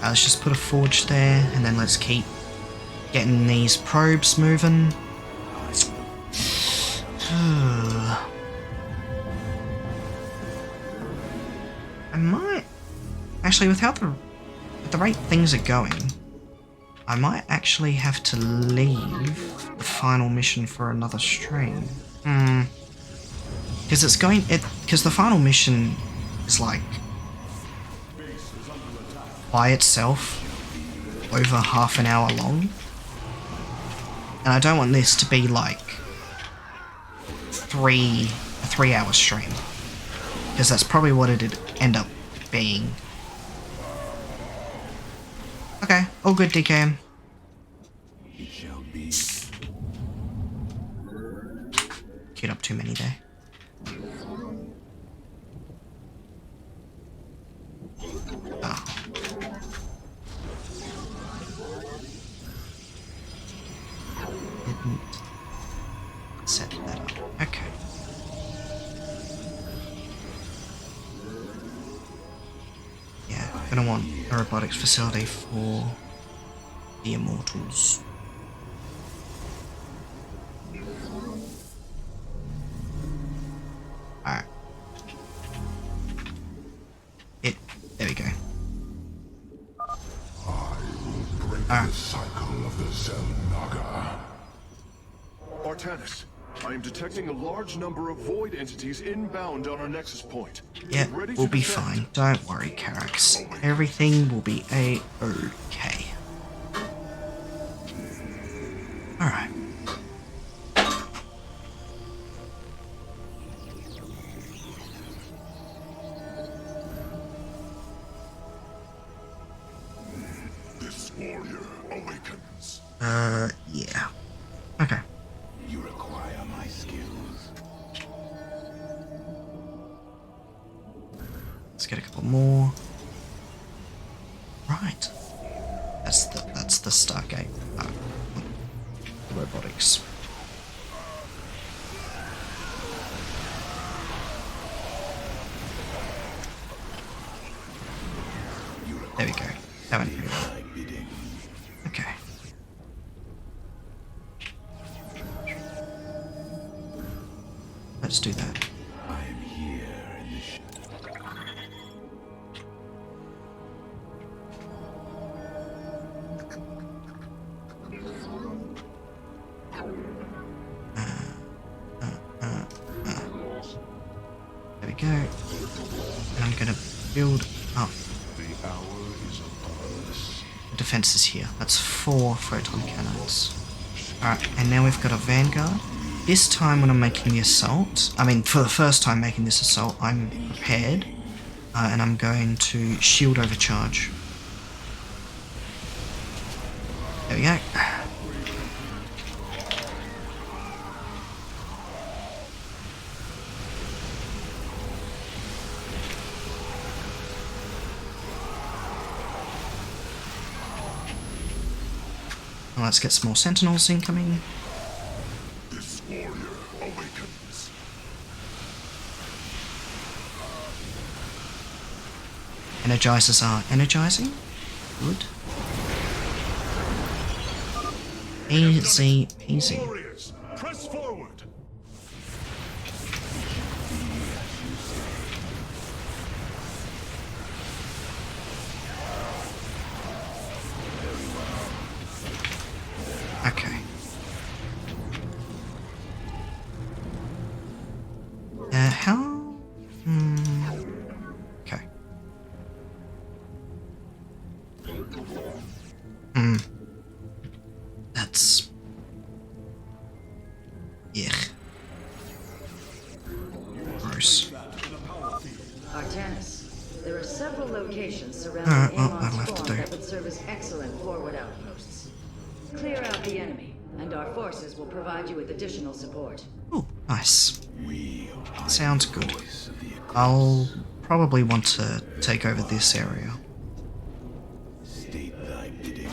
Let's just put a forge there, and then let's keep getting these probes moving. I might... Actually, with how the rate things are going, I might actually have to leave the final mission for another stream. Because it's going... Because the final mission is like... by itself, over half an hour long. And I don't want this to be like a 3-hour stream. Because that's probably what it'd end up being. Okay, all good, DKM. It shall be. Queued up too many there. Ah. gonna want a robotics facility for the Immortals. Alright. There we go. The cycle of the Zelnaga. Artanis, I am detecting a large number of void entities inbound on our nexus point. Yeah, Ready we'll to be defend. fine. Don't worry, Carax. Everything will be a-okay. Alright. This warrior awakens. Yeah. Okay. You require my skills. Let's get a couple more. Right. That's the Stargate. Robotics. There we go. That went pretty well. Okay. Let's do that. I'm here in the There we go. And I'm gonna build up The hour is upon us. the defenses here. That's 4 photon cannons. Alright, and now we've got a vanguard. This time when I'm making the assault, I mean for the first time making this assault, I'm prepared. And I'm going to shield overcharge. There we go. Well, let's get some more sentinels incoming. This warrior awakens. Energizers are energizing. Good. Easy peasy. Warriors, press forward. Okay. How? Okay. That's... Yuck. Gross. Artanis, there are several locations surrounding well, Amon's that'll have to spawn do. that would serve as excellent forward outposts. Clear out the enemy, and our forces will provide you with additional support. Ooh, nice. Sounds good. I'll probably want to take over this area. State thy bidding.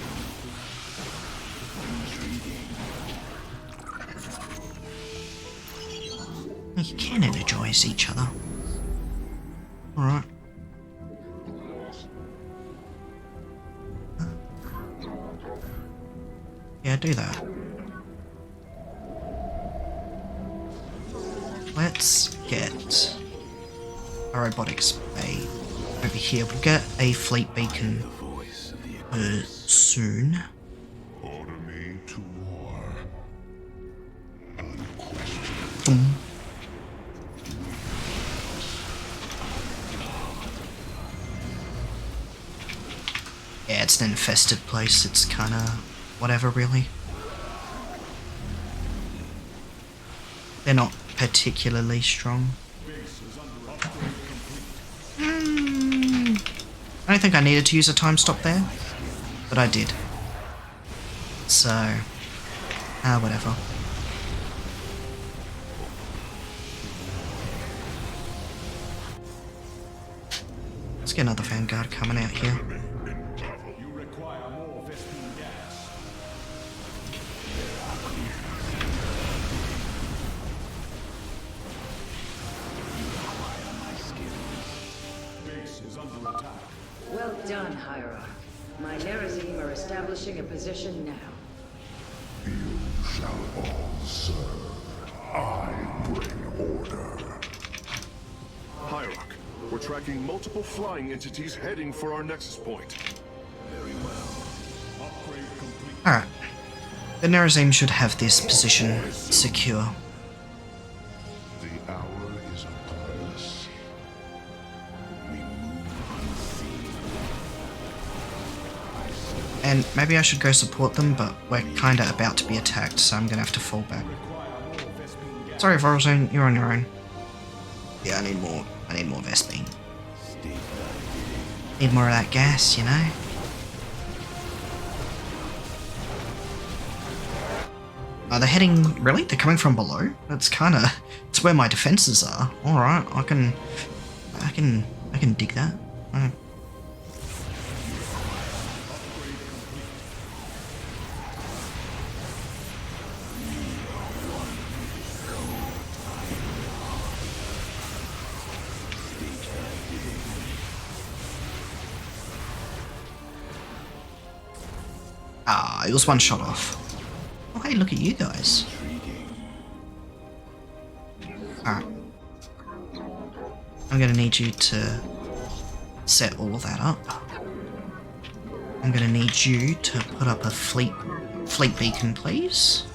You can energize each other. Alright. Yeah, do that. Let's get a robotics bay over here. We'll get a fleet beacon soon. Order me to war. Boom. Yeah, it's an infested place. It's kind of whatever, really. They're not particularly strong. I don't think I needed to use a time stop there, but I did. So, whatever. Let's get another vanguard coming out here. You require more Vespene gas. Base is under attack. Well done, Hierarch. My Nerazim are establishing a position now. You shall all serve. I bring order. Hierarch, we're tracking multiple flying entities heading for our nexus point. Very well. Upgrade complete. Alright. The Nerazim should have this position secure. The hour is upon us. We move unseen. And maybe I should go support them, but we're kinda about to be attacked, so I'm gonna have to fall back. Sorry, Vorozone, you're on your own. Yeah, I need more Vespine. Need more of that gas, you know? They're heading... Really? They're coming from below? That's kinda... It's where my defenses are. Alright, I can dig that. It was one shot off. Oh, hey, look at you guys. Alright. I'm gonna need you to set all of that up. I'm gonna need you to put up a fleet beacon, please.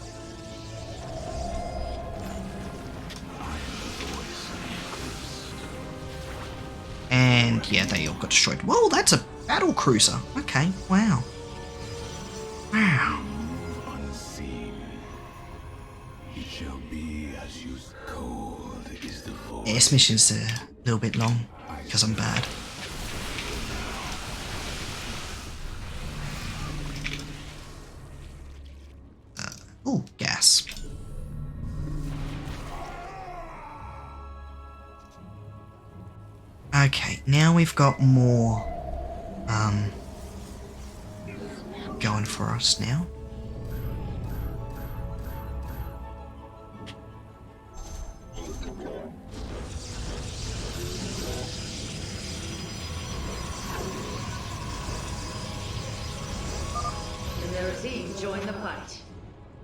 And yeah, they all got destroyed. Whoa, that's a battle cruiser. Okay, wow. Wow. Unseen. It shall be as you cold is the voice. Yeah, this mission's a little bit long because I'm bad. Oh, gas. Okay, now we've got more going for us now. The Nerazim join the fight.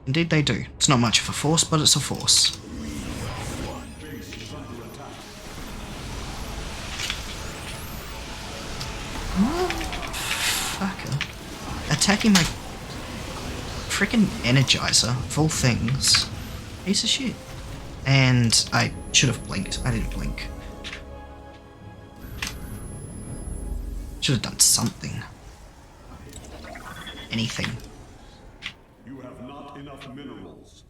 Indeed they do. It's not much of a force, but it's a force. Fucker. Attacking my freaking Energizer, of all things. Piece of shit. And I should have blinked. I didn't blink. Should have done something. Anything. You have not enough minerals.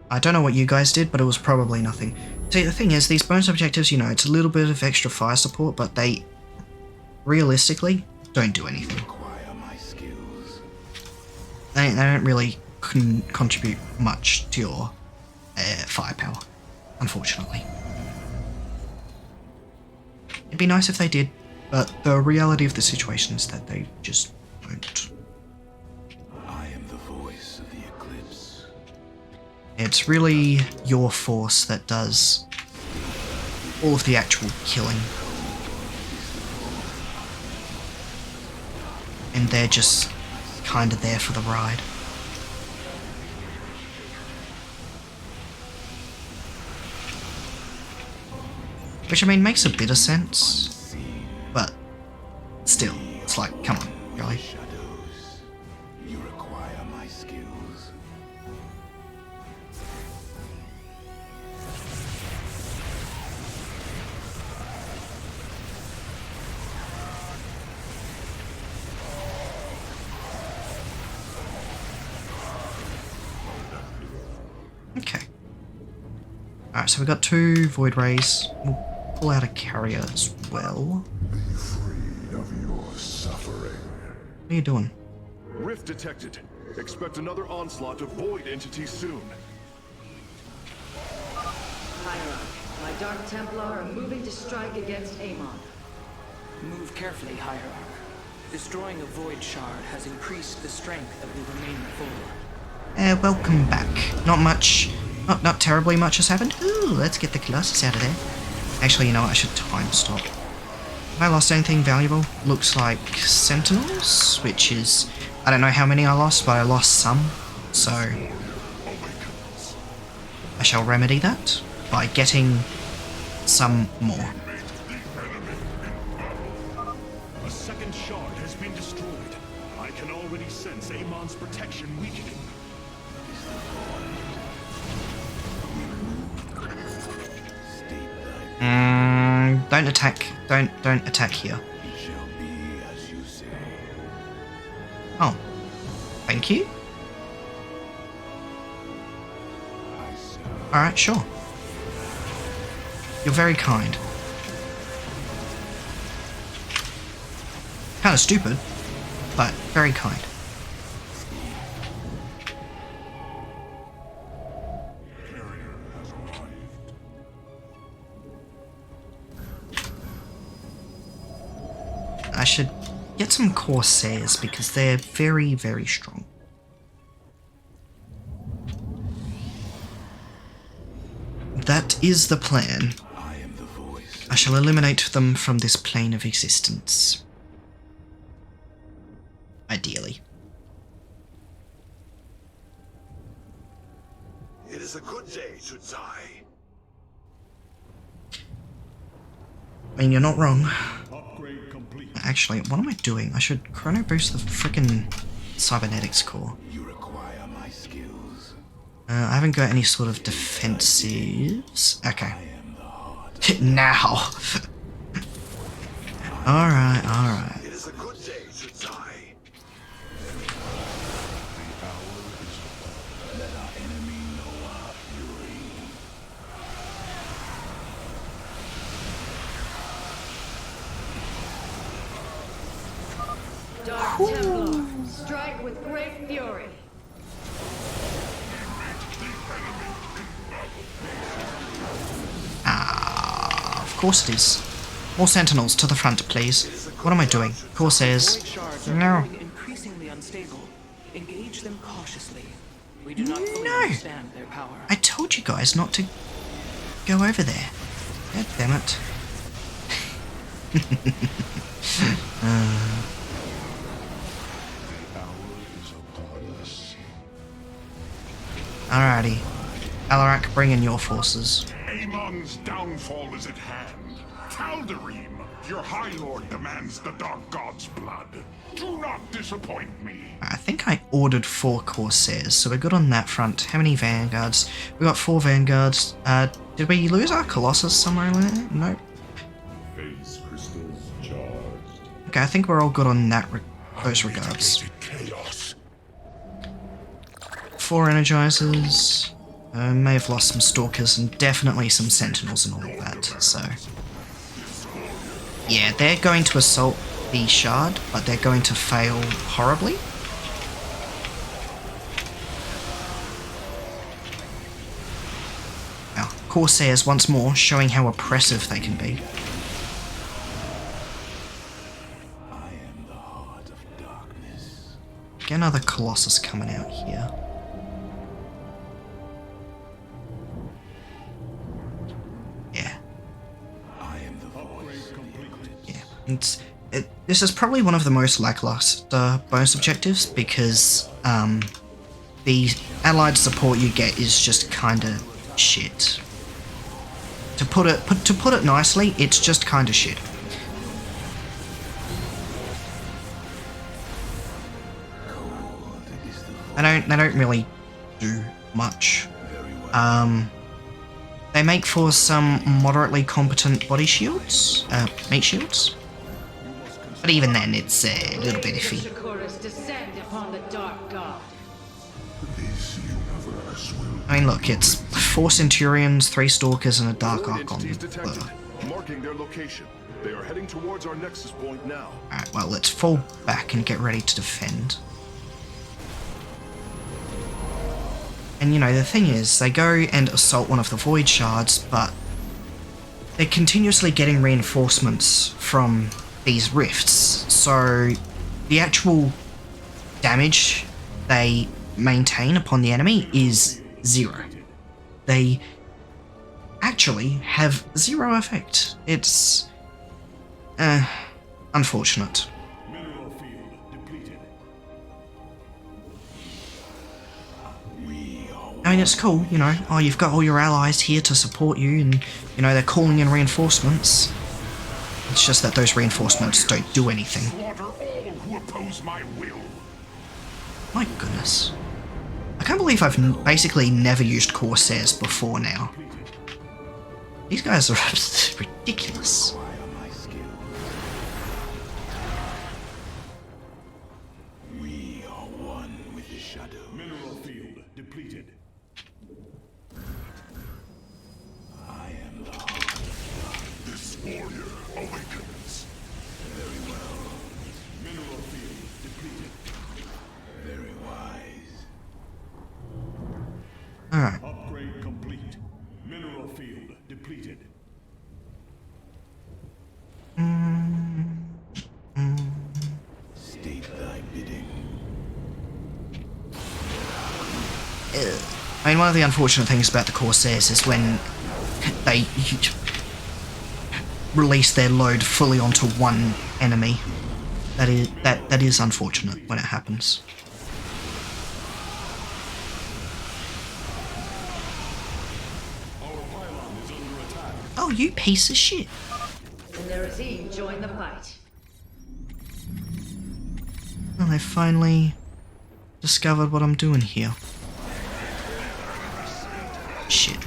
I don't know what you guys did, but it was probably nothing. See, the thing is, these bonus objectives, you know, it's a little bit of extra fire support, but they, realistically, don't do anything. Acquire my skills. They don't really contribute much to your firepower, unfortunately. It'd be nice if they did, but the reality of the situation is that they just don't. I am the voice of the eclipse. It's really your force that does all of the actual killing. And they're just kind of there for the ride. Which, I mean, makes a bit of sense, but still, it's like, come on, really? Shadows. You require my skills. Okay. Alright, so we've got 2 Void Rays. We'll pull out a carrier as well. Be free of your suffering. What are you doing? Rift detected. Expect another onslaught of void entities soon. Hierarch, my Dark Templar are moving to strike against Amon. Move carefully, Hierarch. Destroying a void shard has increased the strength of the remaining 4. Welcome back. Not much, not terribly much has happened. Ooh, let's get the Colossus out of there. Actually, you know what, I should time stop. Have I lost anything valuable? Looks like Sentinels, which is... I don't know how many I lost, but I lost some. So... I shall remedy that by getting some more. A second shard has been destroyed. I can already sense Amon's protection weakening. Don't attack. Don't attack here. Oh. Thank you. Alright, sure. You're very kind. Kinda stupid, but very kind. I should get some Corsairs because they're very, very strong. That is the plan. I shall eliminate them from this plane of existence. Ideally. It is a good day to die. I mean, you're not wrong. Upgrade complete. Actually, what am I doing? I should chrono boost the frickin' cybernetics core. You require my skills. I haven't got any sort of defensives. Okay. Now. Alright, alright. It is a good day to die. Let our enemy know our fury. Dark Templar, strike with great fury. Of course it is. More sentinels to the front, please. What am I doing? Corsairs. Void shards are No. becoming increasingly unstable. Engage them cautiously. We do not fully No. understand their power. I told you guys not to go over there. God damn it. Alrighty. Alarak, bring in your forces. Amon's downfall is at hand. Tal'Darim, your High Lord demands the Dark God's blood. Do not disappoint me. I think I ordered 4 Corsairs, so we're good on that front. How many Vanguards? We got 4 Vanguards. Did we lose our Colossus somewhere in there? Nope. Phase crystals charged. Okay, I think we're all good on that those regards. Chaos. 4 Energizers. May have lost some Stalkers and definitely some Sentinels and all of that, so... Yeah, they're going to assault the Shard, but they're going to fail horribly. Now, Corsairs once more, showing how oppressive they can be. I am the heart of darkness. Get another Colossus coming out here. Yeah. I am the voice. Yeah. This is probably one of the most lackluster bonus objectives because the allied support you get is just kinda shit. To put it nicely, it's just kinda shit. They don't really do much. They make for some moderately competent body shields, meat shields. But even then, it's a little bit iffy. Shakuras, descend upon the Dark God. This universe will. I mean, look, it's 4 Centurions, 3 Stalkers, and a Dark 4 Archon. entities detected, marking their location. They are heading towards our nexus point now. Alright, well, let's fall back and get ready to defend. And you know, the thing is, they go and assault one of the Void Shards, but they're continuously getting reinforcements from these rifts, so the actual damage they maintain upon the enemy is 0. They actually have 0 effect. It's unfortunate. Mineral field depleted. I mean, it's cool, you know, oh, you've got all your allies here to support you, and, you know, they're calling in reinforcements. It's just that those reinforcements don't do anything. Slaughter all who oppose my will. My goodness. I can't believe I've basically never used Corsairs before now. These guys are ridiculous. We are one with the shadow. Mineral field depleted. I am the heart. This warrior awakens. Very well. Mineral field depleted. Very wise. Alright. Upgrade complete. Mineral field depleted. State thy bidding. I mean, one of the unfortunate things about the Corsairs is when they release their load fully onto one enemy. That is unfortunate when it happens. Our pylon is under attack. Oh, you piece of shit. And their team join the fight. Well, they finally discovered what I'm doing here. Shit.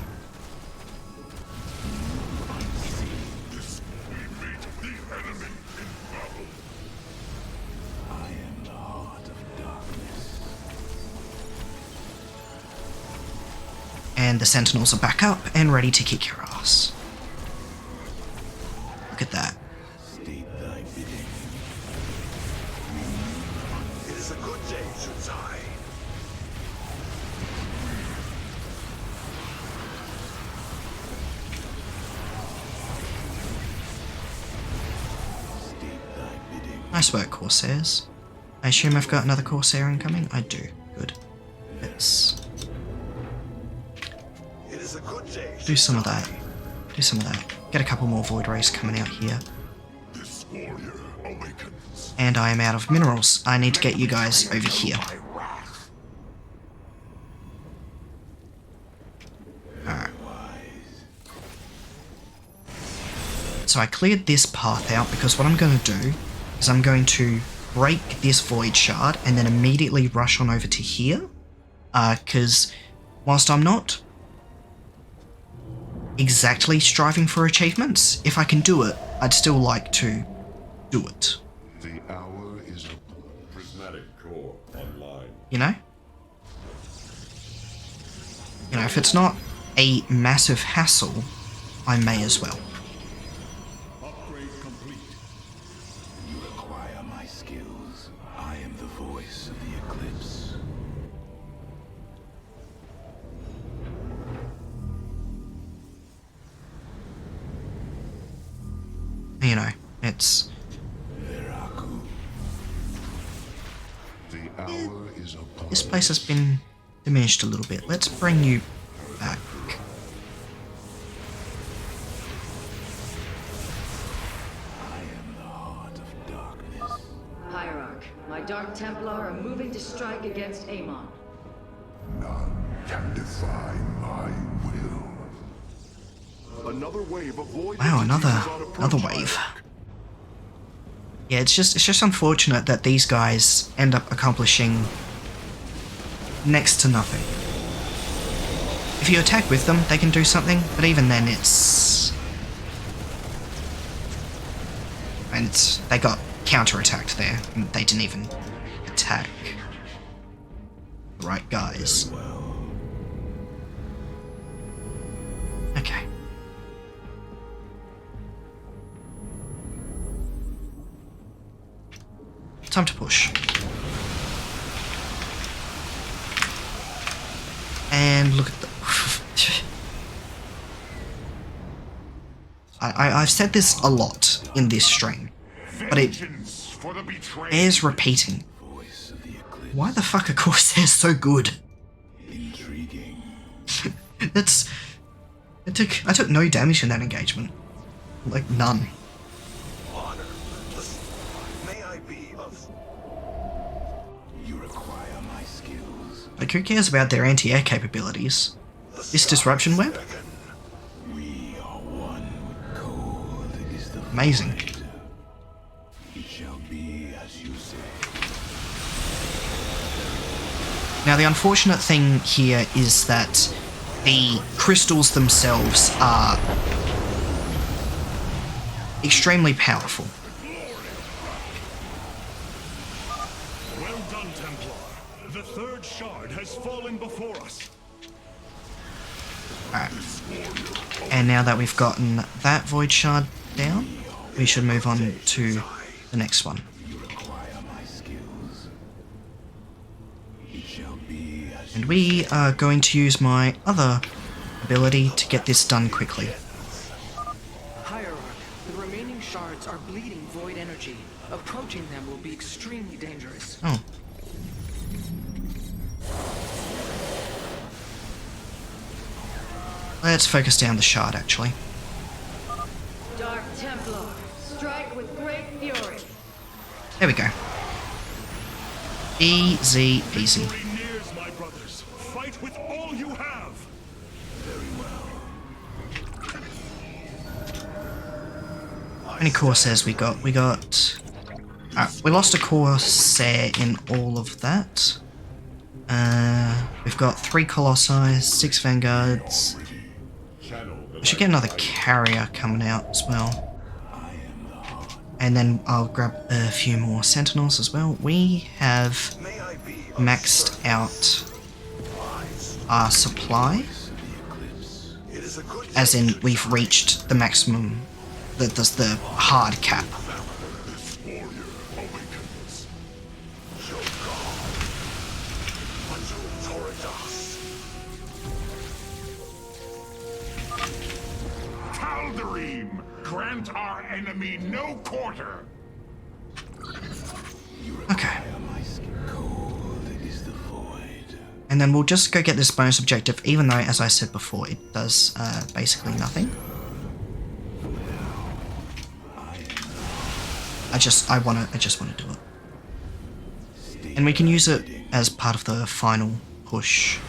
I am the heart of darkness. And the Sentinels are back up and ready to kick your ass. Look at that. State thy bidding. It is a good day, Shunsai. State thy bidding. Nice work, Corsairs. I assume I've got another Corsair incoming? I do. Good. Let's It is a good day. do some of that. Do some of that. Get a couple more Void Rays coming out here. This warrior awakens. And I am out of minerals. I need to get you guys over here. My wrath. Alright. Wise. So I cleared this path out because what I'm going to do is I'm going to break this Void Shard and then immediately rush on over to here. Because whilst I'm not exactly striving for achievements, if I can do it, I'd still like to do it. The hour is a prismatic core online. You know? You know, if it's not a massive hassle, I may as well. Upgrade complete. You acquire my skills. I am the voice of the eclipse. You know, it's... Veraku. The hour is upon. This place has been diminished a little bit. Let's bring you back. I am the heart of darkness. Hierarch, my Dark Templar are moving to strike against Amon. None can defy my will. Another wave of void. Wow, entities another is on approach. wave. Yeah, it's just unfortunate that these guys end up accomplishing next to nothing. If you attack with them, they can do something, but even then it's... And they got counter-attacked there, and they didn't even attack the right guys. Okay. Time to push. And look at the... I've said this a lot in this stream, but it Vengeance for the betrayed. bears repeating. Voice of the eclipse. Why the fuck are Corsairs so good? Intriguing. I took no damage in that engagement. Like, none. Honor. May I be of... You require my skills. Like, who cares about their anti-air capabilities? This disruption web? We are one. Cold is the Amazing. void. It shall be as you say. Now, the unfortunate thing here is that the crystals themselves are extremely powerful. Well done, Templar. The third shard has fallen before us. Alright. And now that we've gotten that void shard down, we should move on to the next one. You require my skills. It shall be as And we are going to use my other ability to get this done quickly. Hierarch, the remaining shards are bleeding void energy. Approaching them will be extremely dangerous. Oh. Let's focus down the shard, actually. Dark Templar, strike with great fury. There we go. Easy peasy. Victory nears, my brothers. Fight with all you have. How many Corsairs we got? We lost a Corsair in all of that. We've got 3 Colossi, 6 Vanguards. I should get another carrier coming out as well. And then I'll grab a few more Sentinels as well. We have maxed out our supply. As in, we've reached the maximum, the hard cap. Calderim! Grant our enemy no quarter! Okay. My skin cold is the void. And then we'll just go get this bonus objective, even though, as I said before, it does basically nothing. I just want to do it. And we can use it as part of the final push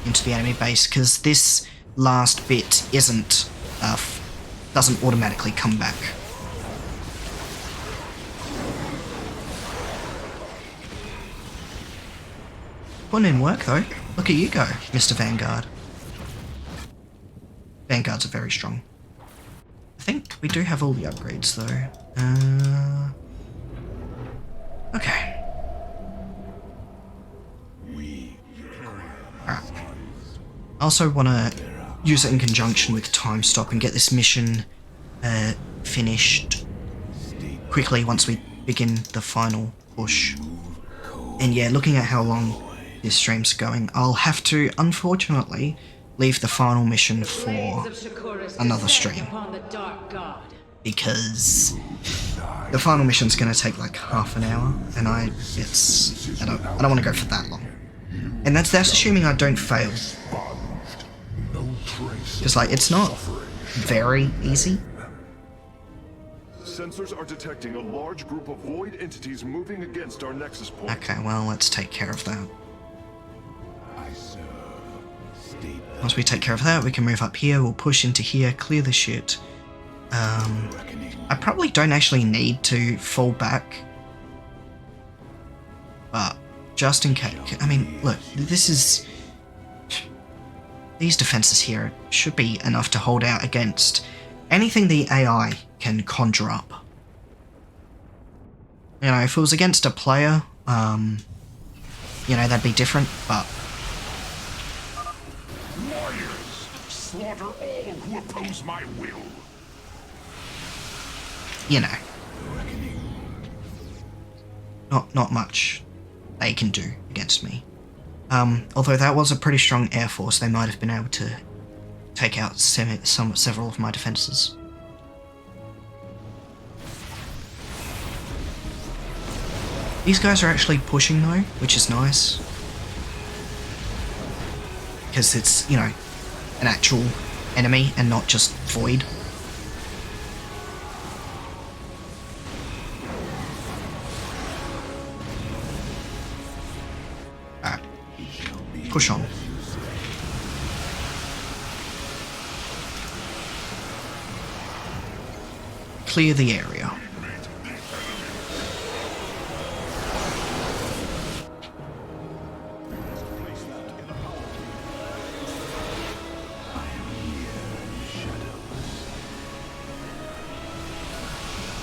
into the enemy base, because this last bit doesn't automatically come back. Putting in work though. Look at you go, Mr. Vanguard. Vanguards are very strong. I think we do have all the upgrades though. Okay. Alright. I also want to use it in conjunction with Time Stop and get this mission finished quickly once we begin the final push. And yeah, looking at how long this stream's going, I'll have to, unfortunately, leave the final mission for another stream. Because the final mission's going to take like half an hour, and I don't want to go for that long. And that's assuming I don't fail. Because like, it's not very easy. Sensors are detecting a large group of void entities moving against our nexus point. Okay, well, let's take care of that. Once we take care of that, we can move up here, we'll push into here, clear the shit. I probably don't actually need to fall back. But, just in case, I mean, look, these defenses here should be enough to hold out against anything the AI can conjure up. You know, if it was against a player, you know, that'd be different, but... Warriors, slaughter all who oppose my will. You know. Not much they can do against me. Although that was a pretty strong air force, they might have been able to take out several of my defenses. These guys are actually pushing though, which is nice. Because it's, you know, an actual enemy and not just void. Alright. Push on. Clear the area.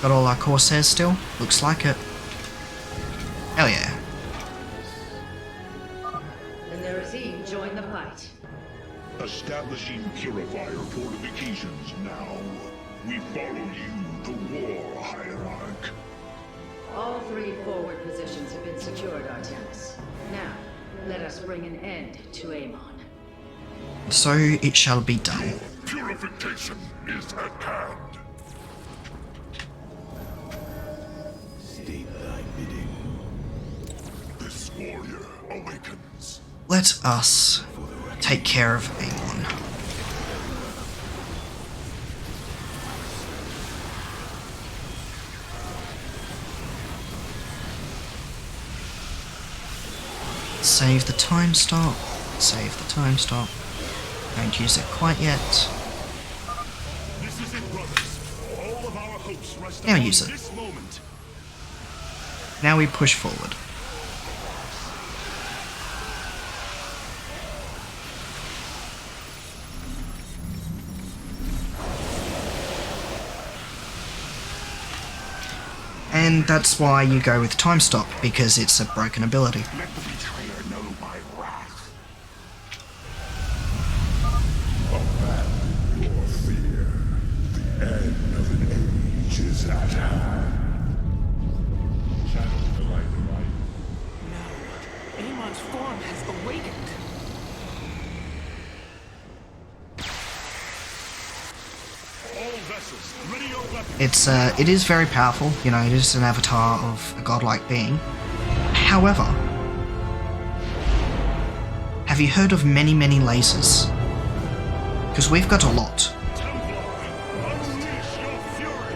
Got all our Corsairs still? Looks like it. Hell yeah. And there is Eve join the fight. Establishing purifier fortifications now. We follow you, the war hierarch. All 3 forward positions have been secured, Artemis. Now, let us bring an end to Amon. So it shall be done. Purification is at hand. State thy bidding. This warrior awakens. Let us take care of Amon. Save the time stop. Save the time stop. Don't use it quite yet. This is it, brothers. All of our hopes rest Now upon use it. this moment. Now we push forward. And that's why you go with time stop, because it's a broken ability. Let the betrayer know my wrath. Abandon your fear. The end of an age is at hand. Shadow the light, the light. No. Amon's form has awakened. All vessels, ready your weapons. It is very powerful, you know, it is an avatar of a godlike being. However, have you heard of many, many lasers? Because we've got a lot. Templar, unleash your fury.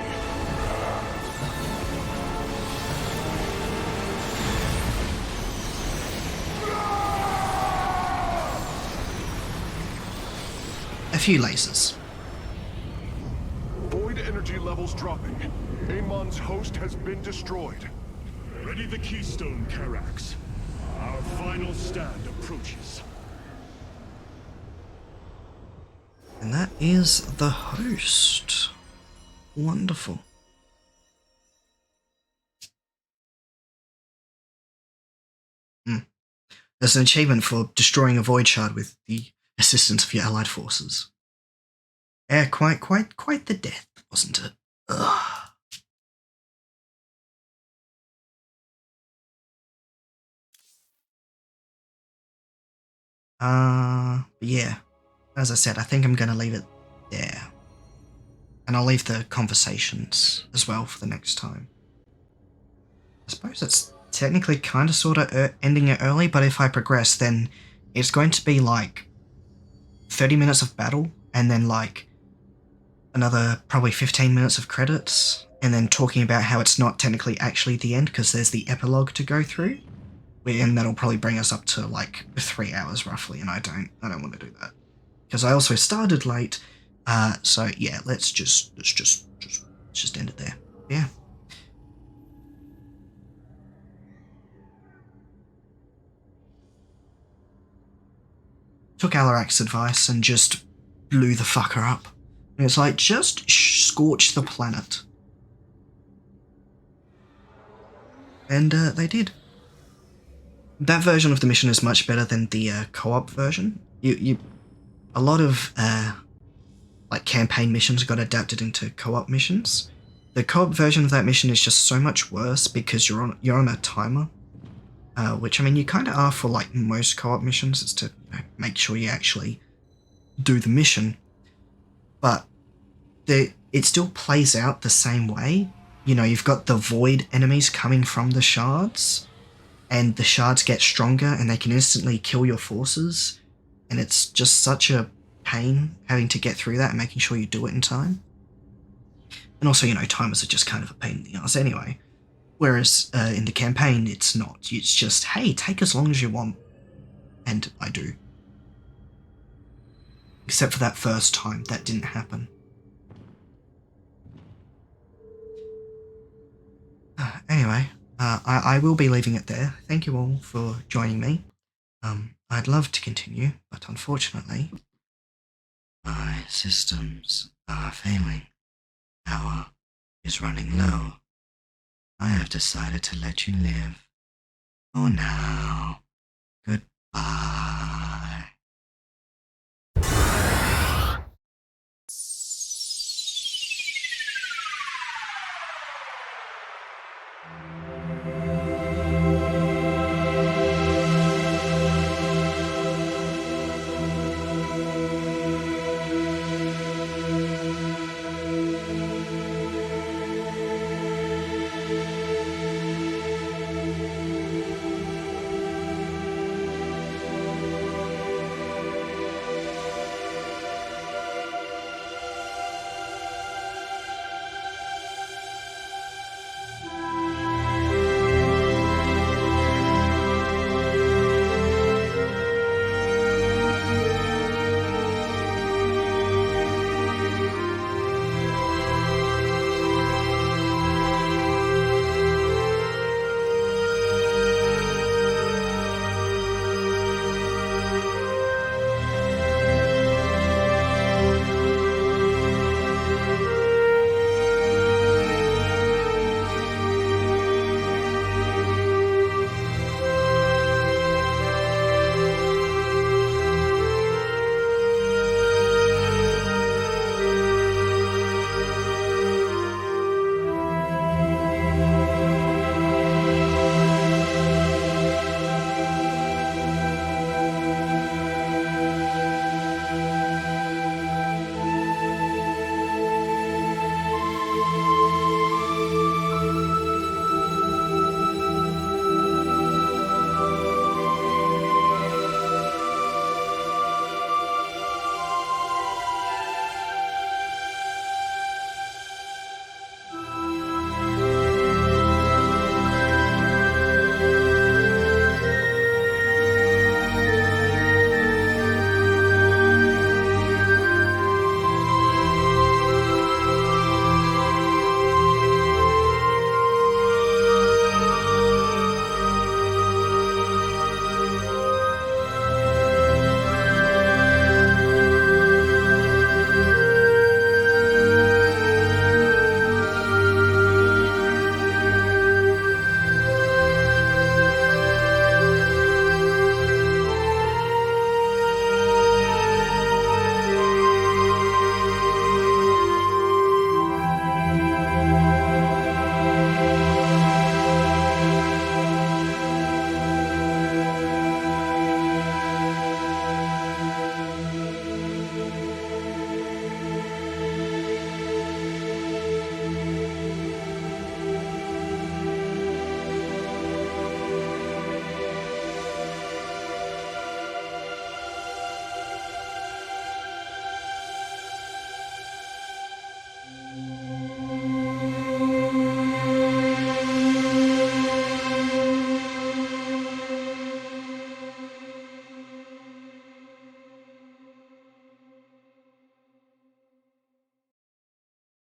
A few lasers. Void energy levels dropping. Amon's host has been destroyed. Ready the keystone, Carax. Our final stand approaches. And that is the host. Wonderful. There's an achievement for destroying a void shard with the assistance of your allied forces. Yeah, quite the death, wasn't it? Ugh. But yeah, as I said, I think I'm gonna leave it there. And I'll leave the conversations as well for the next time. I suppose it's technically kind of sort of ending it early, but if I progress, then it's going to be like 30 minutes of battle, and then like another probably 15 minutes of credits, and then talking about how it's not technically actually the end because there's the epilogue to go through, and that'll probably bring us up to like 3 hours roughly, and I don't want to do that because I also started late. So yeah, let's just end it there. Yeah. Took Alarak's advice and just blew the fucker up. And it's like, just scorch the planet. And they did. That version of the mission is much better than the co-op version. A lot of like campaign missions got adapted into co-op missions. The co-op version of that mission is just so much worse because you're on a timer. Which, I mean, you kind of are for, like, most co-op missions, is to make sure you actually do the mission. But it still plays out the same way, you've got the void enemies coming from the shards, and the shards get stronger and they can instantly kill your forces, and it's just such a pain having to get through that and making sure you do it in time. And also, timers are just kind of a pain in the ass anyway. Whereas in the campaign, it's not. It's just, hey, take as long as you want. And I do. Except for that first time, that didn't happen. Anyway, I will be leaving it there. Thank you all for joining me. I'd love to continue, but unfortunately, my systems are failing. Power is running low. I have decided to let you live. For now. Goodbye.